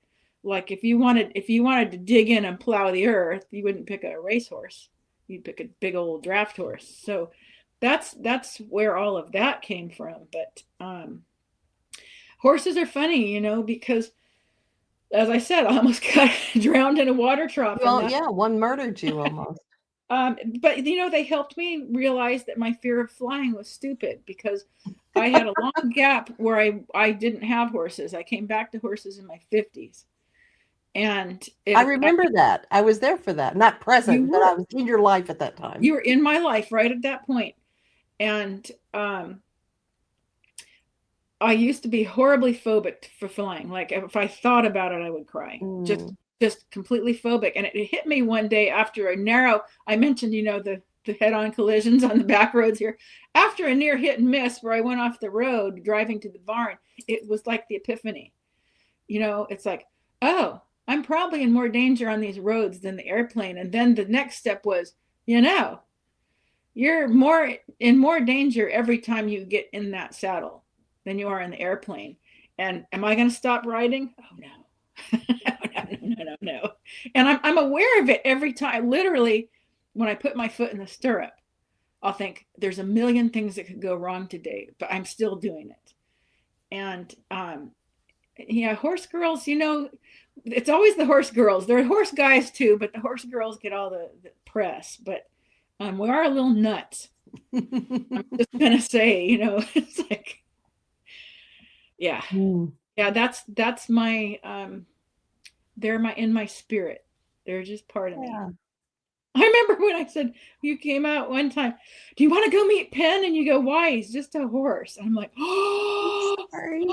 Like if you wanted to dig in and plow the earth, you wouldn't pick a racehorse. You'd pick a big old draft horse. So that's where all of that came from. But horses are funny, you know, because as I said, I almost got drowned in a water trough. Well, yeah, one murdered you almost. But you know, they helped me realize that my fear of flying was stupid, because I had a long gap where I didn't have horses. I came back to horses in my 50s. And I remember that. I was there for that. Not present, but I was in your life at that time. You were in my life right at that point. And I used to be horribly phobic for flying. Like if I thought about it, I would cry. Just completely phobic. And it hit me one day after a narrow, I mentioned, you know, the head-on collisions on the back roads here. After a near hit and miss where I went off the road driving to the barn, it was like the epiphany. You know, it's like, oh, I'm probably in more danger on these roads than the airplane. And then the next step was, you know, you're in more danger every time you get in that saddle than you are in the airplane. And am I going to stop riding? Oh, no. No. And I'm aware of it every time. Literally, when I put my foot in the stirrup, I'll think there's a million things that could go wrong today, but I'm still doing it. And yeah, horse girls, you know, it's always the horse girls. There are horse guys too, but the horse girls get all the press. But we are a little nuts. I'm just gonna say, you know, it's like, yeah, yeah. That's my they're in my spirit. They're just part of me. I remember when I said, you came out one time, do you want to go meet Penn? And you go, why? He's just a horse. I'm like, oh, sorry.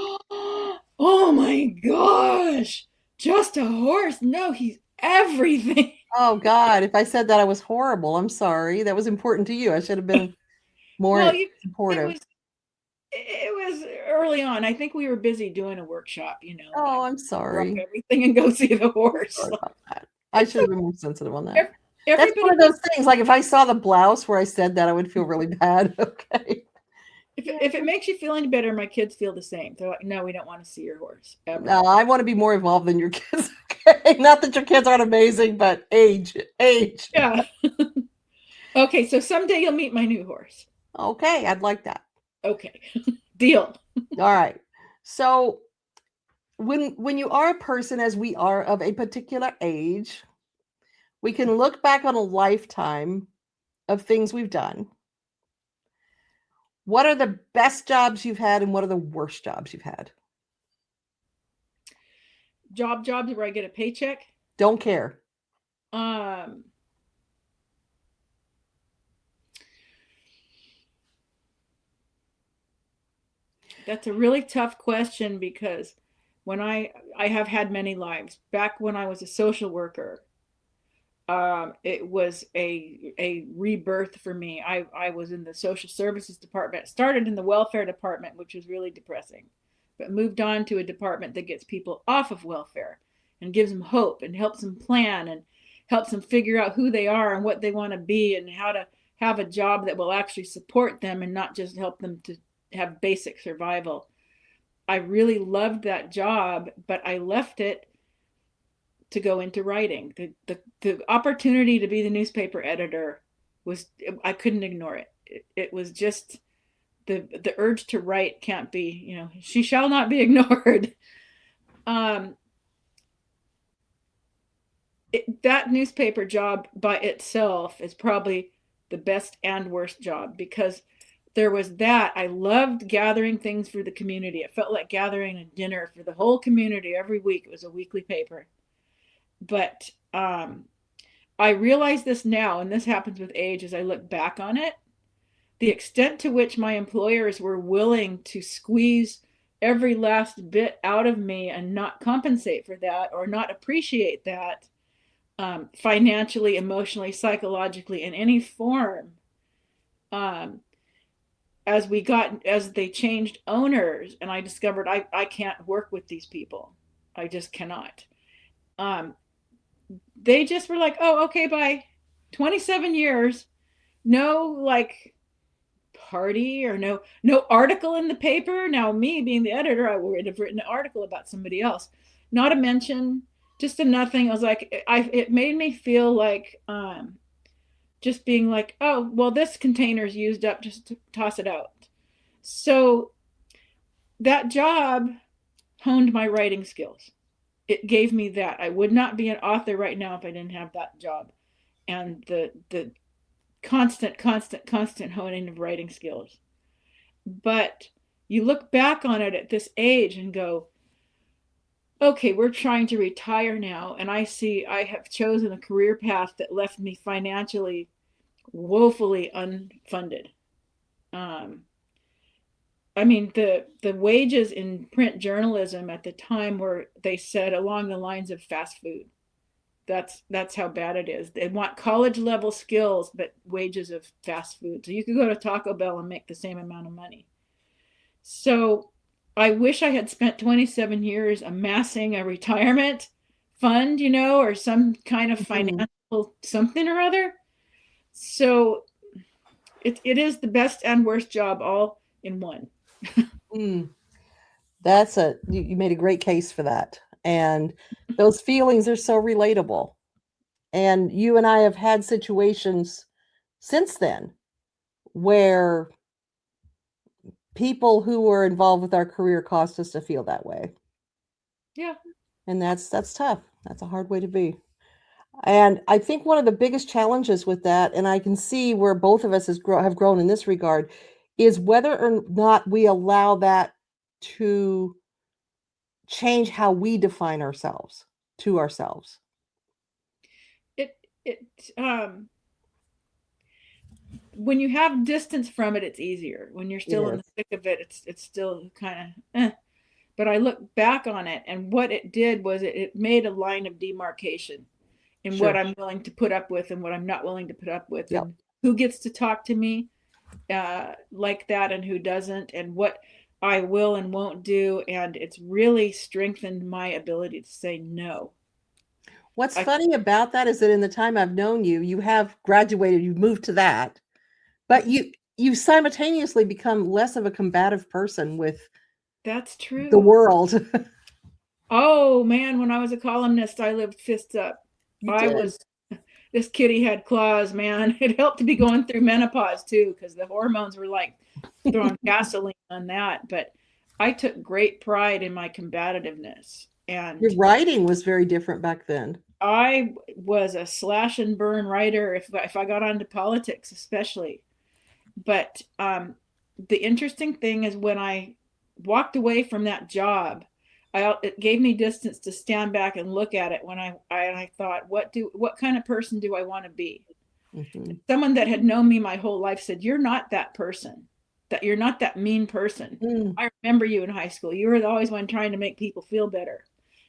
Oh my gosh, just a horse? No, he's everything. Oh God, if I said that, I was horrible. I'm sorry. That was important to you. I should have been more supportive. It was early on. I think we were busy doing a workshop, you know. Oh, I'm sorry. Drop everything and go see the horse. I should have been more sensitive on that. That's one of those things. Like if I saw the blouse where I said that, I would feel really bad. Okay. If it makes you feel any better, my kids feel the same. They're like, no, we don't want to see your horse ever. No, I want to be more involved than your kids. Okay? Not that your kids aren't amazing, but age. Yeah. Okay, so someday you'll meet my new horse. Okay, I'd like that. Okay. Deal. All right. So when you are a person, as we are, of a particular age, we can look back on a lifetime of things we've done. What are the best jobs you've had and what are the worst jobs you've had? Jobs where I get a paycheck. Don't care. That's a really tough question because when I have had many lives. Back when I was a social worker, it was a rebirth for me. I was in the social services department. Started in the welfare department, which was really depressing, but moved on to a department that gets people off of welfare and gives them hope and helps them plan and helps them figure out who they are and what they want to be and how to have a job that will actually support them and not just help them to have basic survival. I really loved that job, but I left it to go into writing. The opportunity to be the newspaper editor was, I couldn't ignore it. It was just the urge to write can't be, she shall not be ignored. That newspaper job by itself is probably the best and worst job because there was that. I loved gathering things for the community. It felt like gathering a dinner for the whole community every week. It was a weekly paper. But I realize this now, and this happens with age as I look back on it, the extent to which my employers were willing to squeeze every last bit out of me and not compensate for that or not appreciate that financially, emotionally, psychologically, in any form. As they changed owners, and I discovered I can't work with these people. I just cannot. They just were like, oh, okay, bye. 27 years, no like party or no article in the paper. Now me being the editor, I would have written an article about somebody else. Not a mention, just a nothing. I was like, it made me feel like just being like, oh, well, this container's used up, just to toss it out. So that job honed my writing skills. It gave me that. I would not be an author right now if I didn't have that job. And the constant honing of writing skills. But you look back on it at this age and go, okay, we're trying to retire now. And I see I have chosen a career path that left me financially woefully unfunded. I mean, the wages in print journalism at the time were, they said, along the lines of fast food. That's how bad it is. They want college level skills, but wages of fast food. So you could go to Taco Bell and make the same amount of money. So I wish I had spent 27 years amassing a retirement fund, or some kind of financial something or other. So it is the best and worst job all in one. That's you made a great case for that. And those feelings are so relatable. And you and I have had situations since then where people who were involved with our career caused us to feel that way. Yeah. And that's tough. That's a hard way to be. And I think one of the biggest challenges with that, and I can see where both of us have grown in this regard, is whether or not we allow that to change how we define ourselves to ourselves. When you have distance from it, it's easier. When you're still in the thick of it, it's still kind of But I look back on it, and what it did was it made a line of demarcation in what I'm willing to put up with and what I'm not willing to put up with, and who gets to talk to me like that and who doesn't, and what I will and won't do. And it's really strengthened my ability to say no. What's funny about that is that in the time I've known you, you have graduated, you've moved to that, but you simultaneously become less of a combative person with That's true. the world. Oh man, when I was a columnist, I lived fists up. You I did. was, this kitty had claws, man. It helped to be going through menopause too, because the hormones were like throwing gasoline on that. But I took great pride in my combativeness. And Your writing was very different back then. I was a slash and burn writer if I got onto politics, especially. But the interesting thing is when I walked away from that job, it gave me distance to stand back and look at it when I thought, what kind of person do I want to be? Mm-hmm. Someone that had known me my whole life said, you're not that person, that you're not that mean person. Mm. I remember you in high school. You were always one trying to make people feel better,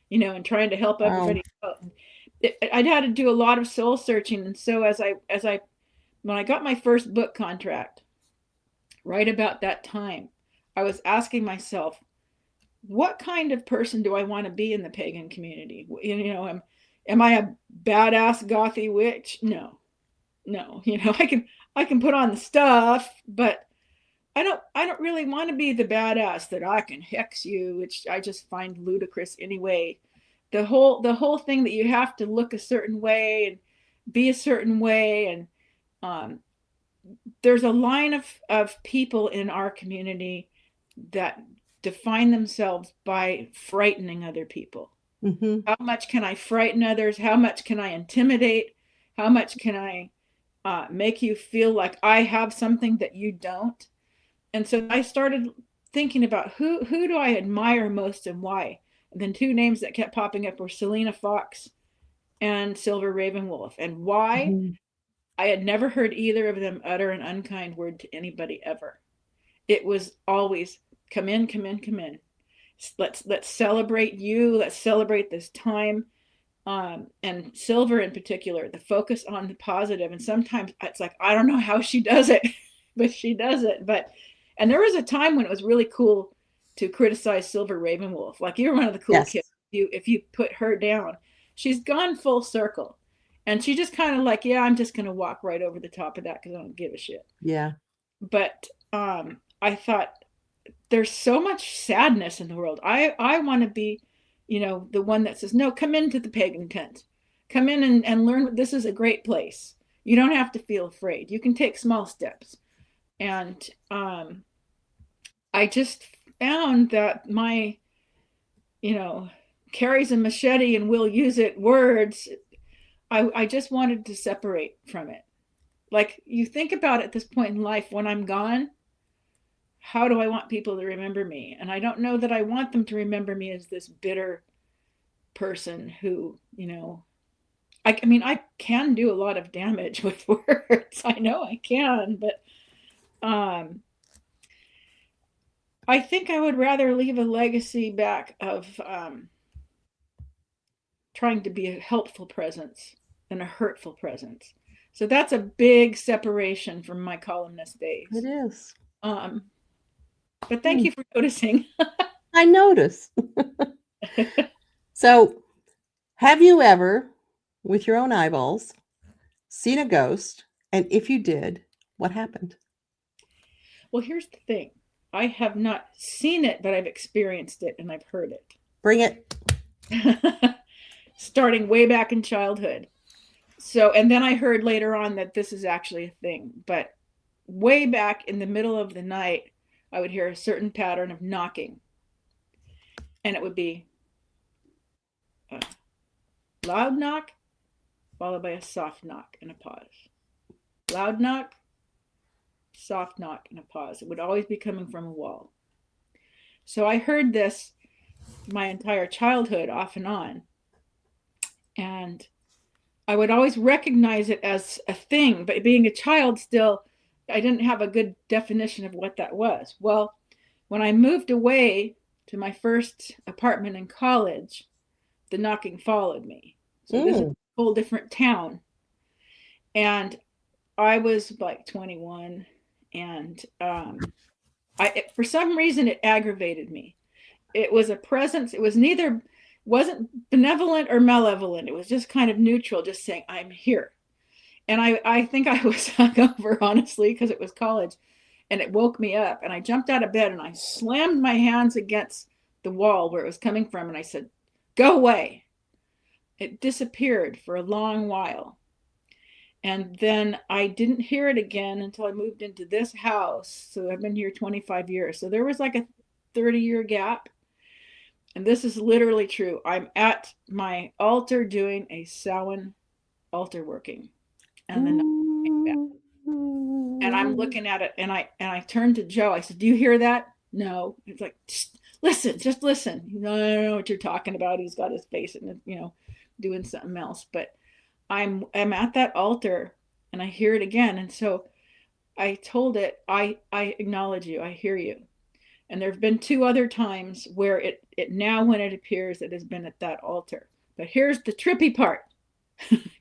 you know, and trying to help everybody out. I had to do a lot of soul searching. And so when I got my first book contract, right about that time, I was asking myself, what kind of person do I want to be in the pagan community? You know, am I a badass gothy witch? No, you know, I can put on the stuff, but I don't really want to be the badass that I can hex you, which I just find ludicrous anyway. The whole thing that you have to look a certain way and be a certain way, and there's a line of people in our community that define themselves by frightening other people. Mm-hmm. How much can I frighten others? How much can I intimidate? How much can I make you feel like I have something that you don't? And so I started thinking about who do I admire most and why. And then two names that kept popping up were Selena Fox and Silver Ravenwolf. And why? Mm-hmm. I had never heard either of them utter an unkind word to anybody ever. It was always, come in, come in, come in. Let's celebrate you. Let's celebrate this time. And Silver in particular, the focus on the positive. And sometimes it's like, I don't know how she does it, but she does it. And there was a time when it was really cool to criticize Silver Ravenwolf. Like, you're one of the cool kids. If you put her down, she's gone full circle. And she just kind of like, yeah, I'm just going to walk right over the top of that because I don't give a shit. Yeah. But I thought, there's so much sadness in the world. I want to be, you know, the one that says, no, come into the pagan tent. Come in and learn. This is a great place. You don't have to feel afraid. You can take small steps. And I just found that my, you know, carries a machete and will use it words, I just wanted to separate from it. Like, you think about at this point in life, when I'm gone, how do I want people to remember me? And I don't know that I want them to remember me as this bitter person who, you know, I mean, I can do a lot of damage with words. I know I can, but I think I would rather leave a legacy back of trying to be a helpful presence than a hurtful presence. So that's a big separation from my columnist days. It is. But thank you for noticing. I notice. So, have you ever, with your own eyeballs, seen a ghost? And if you did, what happened? Well, here's the thing. I have not seen it, but I've experienced it and I've heard it. Bring it. Starting way back in childhood. So, and then I heard later on that this is actually a thing. But way back in the middle of the night, I would hear a certain pattern of knocking. And it would be a loud knock, followed by a soft knock and a pause. Loud knock, soft knock, and a pause. It would always be coming from a wall. So I heard this my entire childhood, off and on. And I would always recognize it as a thing, but being a child still, I didn't have a good definition of what that was. Well, when I moved away to my first apartment in college, the knocking followed me. So this is a whole different town. And I was like 21, and for some reason it aggravated me. It was a presence. It was wasn't benevolent or malevolent. It was just kind of neutral, just saying, I'm here. And I think I was hungover, honestly, because it was college. and it woke me up. And I jumped out of bed and I slammed my hands against the wall where it was coming from. And I said, go away. It disappeared for a long while. And then I didn't hear it again until I moved into this house. So I've been here 25 years. So there was like a 30-year gap. And this is literally true. I'm at my altar doing a Samhain altar working. And then and I'm looking at it, and I turned to Joe. I said, do you hear that? No. He's like, just listen. I don't know what you're talking about. He's got his face and, doing something else. But I'm at that altar and I hear it again. And so I told it, I acknowledge you. I hear you. And there have been 2 other times where it now, when it appears, it has been at that altar. But here's the trippy part.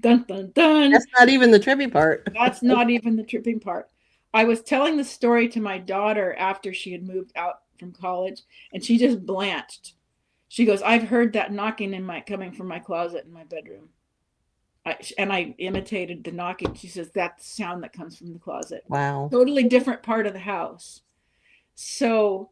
Dun, dun, dun. That's not even the trippy part. That's not even the tripping part. I was telling the story to my daughter after she had moved out from college, and she just blanched. She goes, I've heard that knocking coming from my closet in my bedroom. And I imitated the knocking. She says, that's the sound that comes from the closet. Wow. Totally different part of the house. So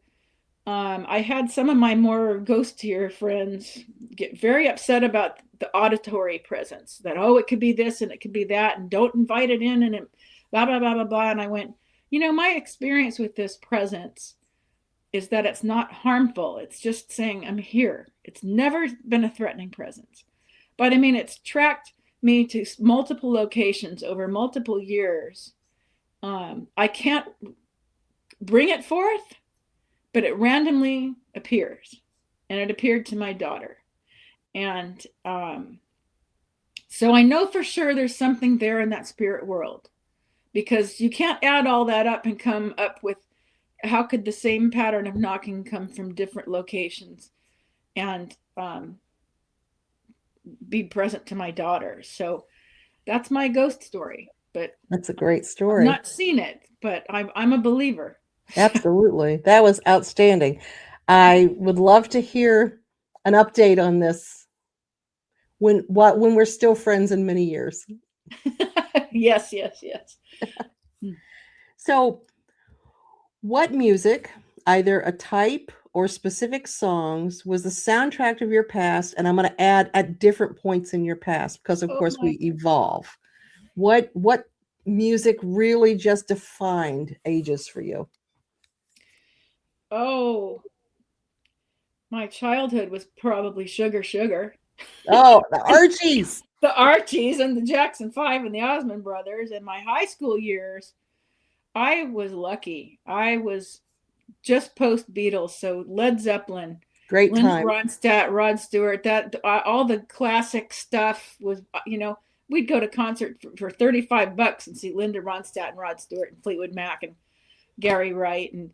I had some of my more ghostier friends get very upset about the auditory presence, that, it could be this and it could be that, and don't invite it in, and it, blah, blah, blah, blah, blah. And I went, my experience with this presence is that it's not harmful. It's just saying, I'm here. It's never been a threatening presence. But I mean, it's tracked me to multiple locations over multiple years. I can't bring it forth, but it randomly appears, and it appeared to my daughter. And so I know for sure there's something there in that spirit world, because you can't add all that up and come up with, how could the same pattern of knocking come from different locations and be present to my daughter. So that's my ghost story. But that's a great story. I've not seen it, but I'm a believer. Absolutely. That was outstanding. I would love to hear an update on this when we're still friends in many years. Yes. So what music, either a type or specific songs, was the soundtrack of your past? And I'm going to add at different points in your past, because of course we evolve. What music really just defined ages for you? Oh, my childhood was probably Sugar Sugar. Oh, the Archies. The Archies and the Jackson 5 and the Osmond Brothers. In my high school years, I was lucky. I was just post Beatles, so Led Zeppelin, great Linda time. Ronstadt, Rod Stewart, that all the classic stuff was, we'd go to concert for $35 and see Linda Ronstadt and Rod Stewart and Fleetwood Mac and Gary Wright, and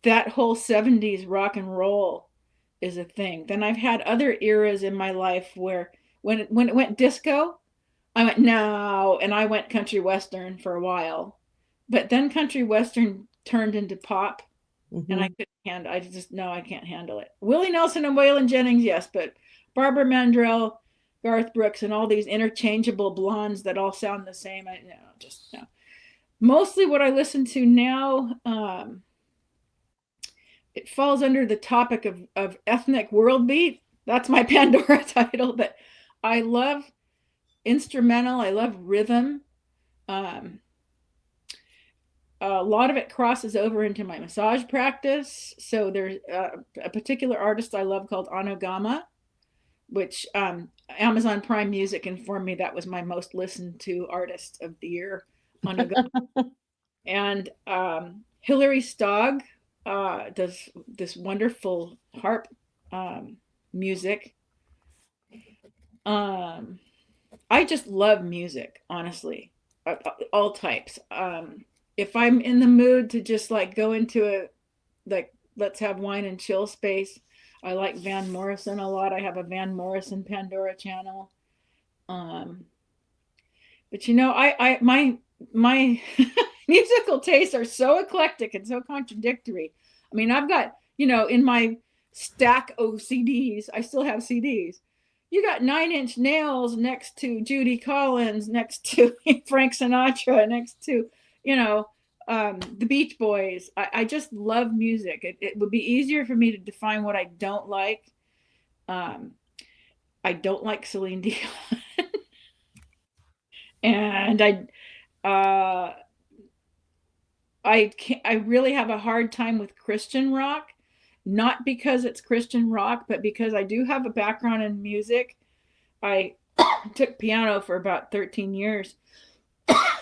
that whole 70s rock and roll is a thing. Then I've had other eras in my life where when it went disco, I went no, and I went country western for a while, but then country western turned into pop. Mm-hmm. And I couldn't handle. I can't handle it. Willie Nelson and Waylon Jennings, yes, but Barbara Mandrell, Garth Brooks, and all these interchangeable blondes that all sound the same. No. Mostly what I listen to now, it falls under the topic of ethnic world beat. That's my Pandora title, but I love instrumental. I love rhythm. A lot of it crosses over into my massage practice. So there's a particular artist I love called Anogama, which Amazon Prime Music informed me that was my most listened to artist of the year, Anogama. And Hilary Stogg does this wonderful harp music. I just love music, honestly, all types. If I'm in the mood to just like go into let's have wine and chill space, I like Van Morrison a lot. I have a Van Morrison Pandora channel. But my musical tastes are so eclectic and so contradictory. I mean, I've got, in my stack of CDs, I still have CDs. You got 9 Inch Nails next to Judy Collins, next to Frank Sinatra, next to, the Beach Boys. I just love music. It would be easier for me to define what I don't like. Um, I don't like Celine Dion, and uh, I really have a hard time with Christian rock, not because it's Christian rock, but because I do have a background in music. I took piano for about 13 years.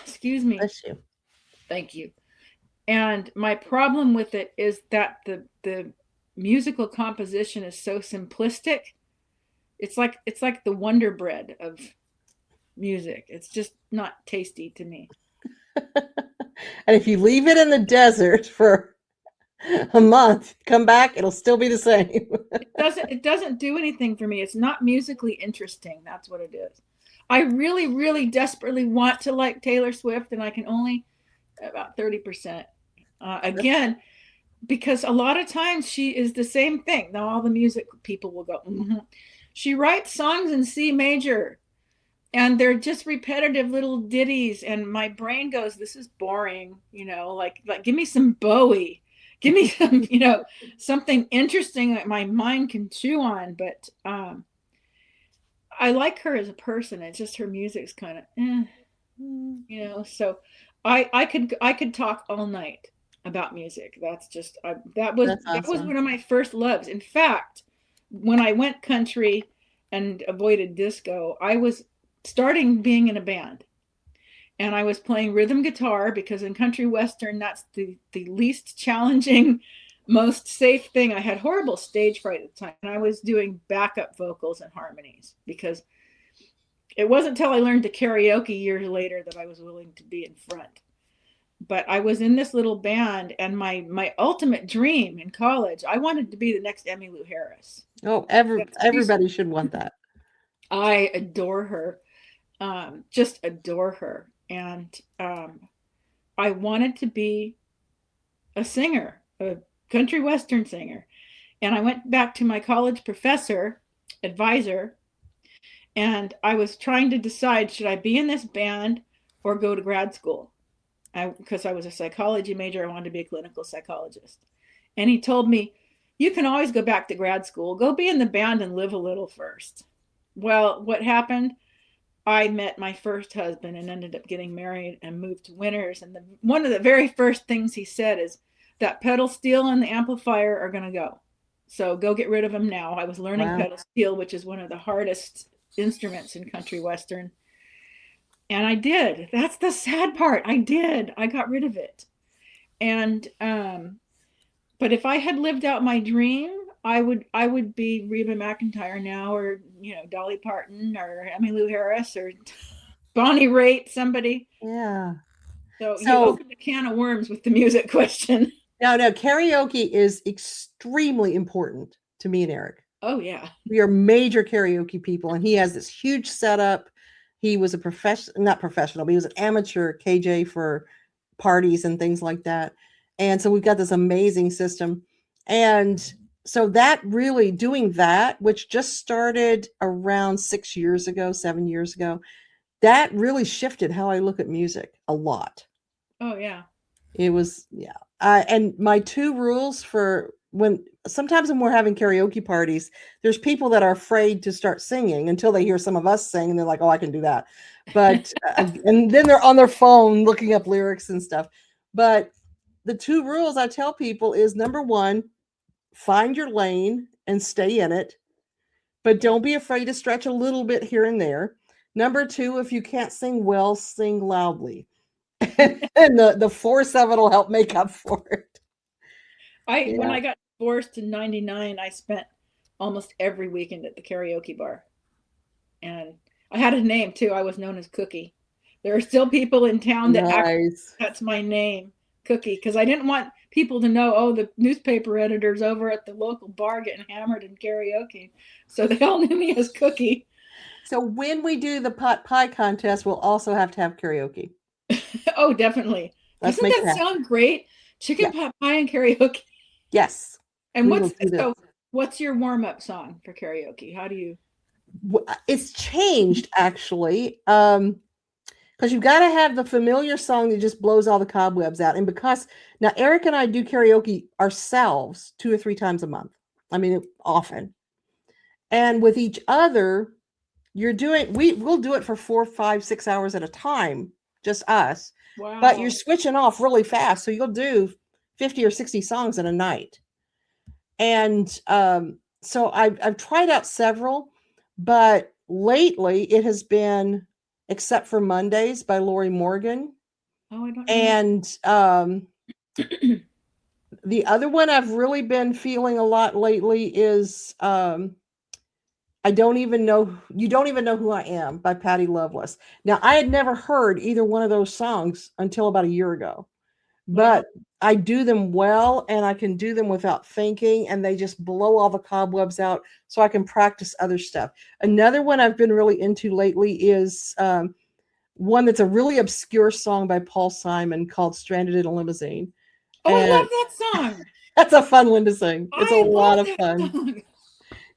Excuse me. Bless you. Thank you. And my problem with it is that the musical composition is so simplistic. It's like the Wonder Bread of music. It's just not tasty to me. And if you leave it in the desert for a month, come back, it'll still be the same. It doesn't do anything for me. It's not musically interesting. That's what it is. I really, really desperately want to like Taylor Swift, and I can only about 30%. Again, because a lot of times she is the same thing. Now all the music people will go, mm-hmm. She writes songs in C major, and they're just repetitive little ditties, and my brain goes, this is boring, like give me some Bowie. Give me some, something interesting that my mind can chew on. But I like her as a person. It's just her music's kind of, so I could talk all night about music. That's just that was awesome. one of my first loves. In fact, when I went country and avoided disco, I was starting being in a band, and I was playing rhythm guitar because in country western that's the least challenging, most safe thing. I had horrible stage fright at the time, and I was doing backup vocals and harmonies because it wasn't until I learned to karaoke years later that I was willing to be in front. But I was in this little band, and my ultimate dream in college, I wanted to be the next Emmylou Harris. Oh, everybody should want that. I adore her, just adore her. And I wanted to be a singer, a country western singer. And I went back to my college professor, advisor, and I was trying to decide, should I be in this band or go to grad school? Because I was a psychology major, I wanted to be a clinical psychologist. And he told me, you can always go back to grad school. Go be in the band and live a little first. Well, what happened? I met my first husband and ended up getting married and moved to Winters. And one of the very first things he said is, that pedal steel and the amplifier are going to go. So go get rid of them now. I was learning pedal steel, which is one of the hardest instruments in country western. And I did. That's the sad part. I did. I got rid of it. And but if I had lived out my dream, I would be Reba McEntire now, or Dolly Parton, or Emmylou Harris, or Bonnie Raitt, somebody. Yeah. So you opened a can of worms with the music question. No, karaoke is extremely important to me and Eric. Oh yeah. We are major karaoke people, and he has this huge setup. He was not professional, but he was an amateur KJ for parties and things like that. And so we've got this amazing system. And so that really doing that, which just started around 7 years ago, that really shifted how I look at music a lot. Oh yeah. It was, yeah. And my 2 rules for sometimes when we're having karaoke parties, there's people that are afraid to start singing until they hear some of us sing, and they're like, oh, I can do that. But, and then they're on their phone looking up lyrics and stuff. But the 2 rules I tell people is, number 1, find your lane and stay in it, but don't be afraid to stretch a little bit here and there. Number 2, if you can't sing well, sing loudly. And the force of it will help make up for it. When I got divorced in '99, I spent almost every weekend at the karaoke bar, and I had a name too. I was known as Cookie. There are still people in town that that's my name, Cookie, because I didn't want people to know, oh, the newspaper editor's over at the local bar getting hammered in karaoke. So they all knew me as Cookie. So when we do the pot pie contest, we'll also have to have karaoke. Oh, definitely. Doesn't that sound great? Chicken pot pie and karaoke. Yes. And what's your warm-up song for karaoke? How do you? It's changed, actually. because you've got to have the familiar song that just blows all the cobwebs out. And because now Eric and I do karaoke ourselves 2 or 3 times a month. I mean, often. And with each other, we'll do it for 4, 5, 6 hours at a time, just us. Wow. But you're switching off really fast. So you'll do 50 or 60 songs in a night. And so I've tried out several, but lately it has been Except for Mondays by Lori Morgan. Oh, I don't know. And the other one I've really been feeling a lot lately is You Don't Even Know Who I Am by Patti Loveless. Now, I had never heard either one of those songs until about a year ago, but I do them well, and I can do them without thinking, and they just blow all the cobwebs out so I can practice other stuff. Another one I've been really into lately is one that's a really obscure song by Paul Simon called Stranded in a Limousine. Oh, I love that song. That's a fun one to sing. It's a lot of fun. Song.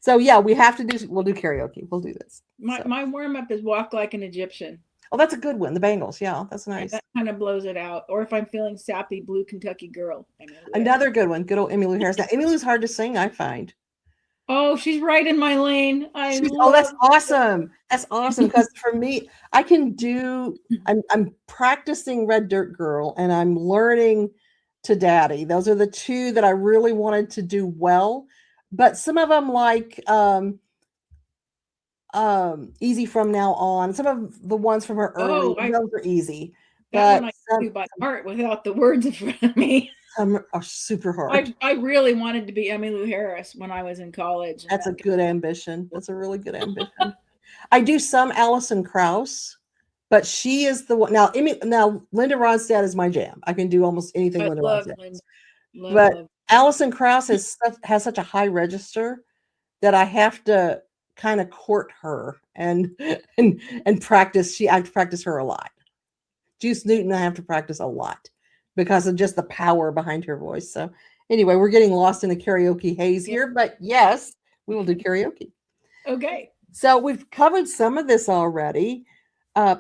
So yeah, we'll do karaoke. We'll do this. My warm-up is Walk Like an Egyptian. Oh, that's a good one. The Bangles. Yeah, that's nice. That kind of blows it out. Or if I'm feeling sappy, Blue Kentucky Girl. Another good one. Good old Emmylou Harris. Now, Emmylou's hard to sing, I find. Oh, she's right in my lane. That's awesome. That's awesome. Because for me, I'm practicing Red Dirt Girl, and I'm learning To Daddy. Those are the two that I really wanted to do well. But some of them, like Easy From Now On, some of the ones from her early, those are easy. That one I do by heart without the words in front of me. Some are super hard. I really wanted to be Emmylou Harris when I was in college. That's a good ambition. That's a really good ambition. I do some Alison Krauss, but she is the one. Now, Linda Ronstadt is my jam. I can do almost anything Linda Ronstadt. But Alison Krauss has such a high register that I have to kind of court her and practice. I have to practice her a lot. Juice Newton, I have to practice a lot because of just the power behind her voice. So anyway, we're getting lost in a karaoke haze here, but yes, we will do karaoke. Okay. So we've covered some of this already.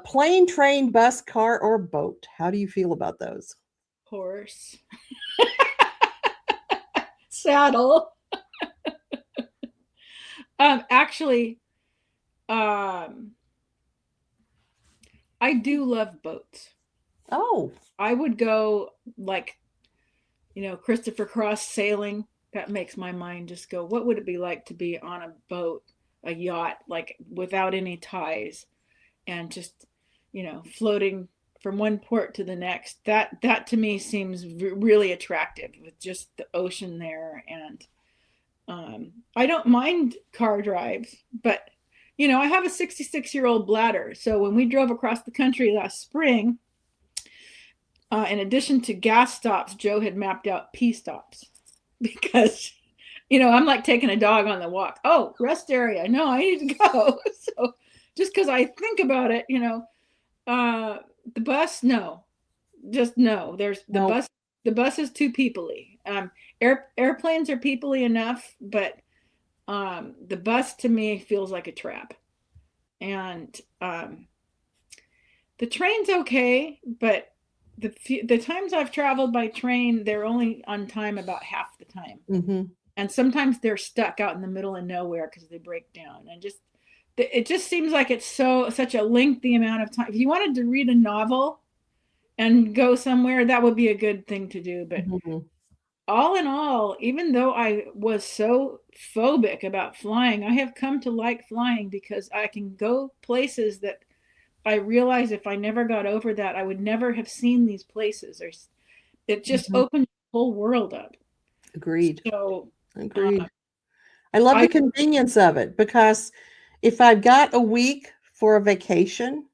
Plane, train, bus, car, or boat. How do you feel about those? Horse. Saddle. Actually, I do love boats. Oh. I would go like, Christopher Cross sailing. That makes my mind just go, what would it be like to be on a boat, a yacht, like without any ties and just, floating from one port to the next. That to me seems really attractive with just the ocean there. And I don't mind car drives, but I have a 66-year-old bladder. So when we drove across the country last spring, in addition to gas stops, Joe had mapped out pee stops because, I'm like taking a dog on the walk. Oh, rest area. No, I need to go. So just because I think about it, the bus, no, just no. There's the bus. The bus is too people-y. Airplanes are people-y enough, but the bus to me feels like a trap. And the train's okay, but the times I've traveled by train, they're only on time about half the time. Mm-hmm. And sometimes they're stuck out in the middle of nowhere because they break down. And it just seems like it's such a lengthy amount of time. If you wanted to read a novel and go somewhere, that would be a good thing to do. But all in all, even though I was so phobic about flying, I have come to like flying because I can go places that I realize if I never got over that, I would never have seen these places. It just opened the whole world up. Agreed. So, agreed. I love the convenience of it because if I've got a week for a vacation,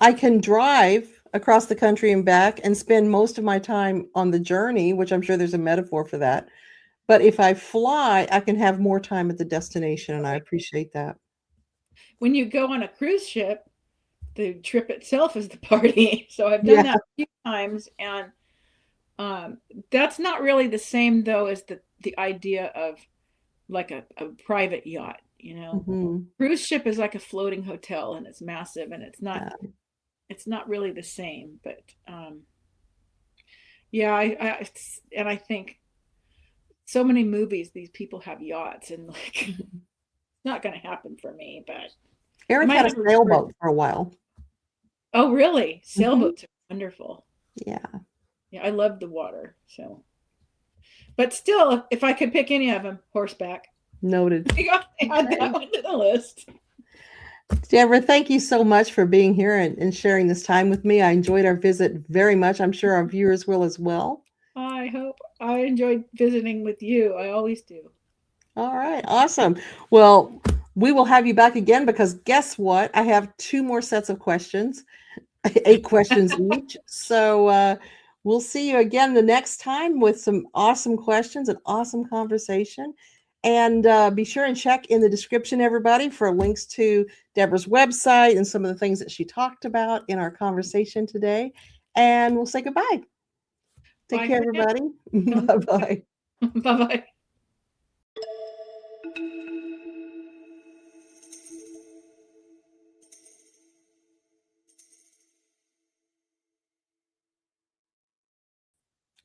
I can drive across the country and back and spend most of my time on the journey, which I'm sure there's a metaphor for that. But if I fly, I can have more time at the destination, and I appreciate that. When you go on a cruise ship, the trip itself is the party. So I've done that a few times, and that's not really the same though as the idea of like a private yacht. Cruise ship is like a floating hotel, and it's massive, and it's not it's not really the same. But yeah, and I think so many movies, these people have yachts, and like it's not going to happen for me. But I Eric might had a have a bird. sailboat for a while. Oh, really? Hmm. Sailboats are wonderful. Yeah, Yeah, I love the water. So, but still, if I could pick any of them, horseback. noted. I got to add Okay. that one to the list. Deborah, thank you so much for being here and sharing this time with me. I enjoyed our visit very much. I'm sure our viewers will as well. I hope I enjoyed visiting with you. I always do. All right, awesome. Well, we will have you back again because guess what? I have 2 more sets of questions, 8 questions each. So we'll see you again the next time with some awesome questions and awesome conversation. And be sure and check in the description, everybody, for links to Deborah's website and some of the things that she talked about in our conversation today. And we'll say goodbye. Take Bye care, for now. everybody. Bye bye. Bye bye.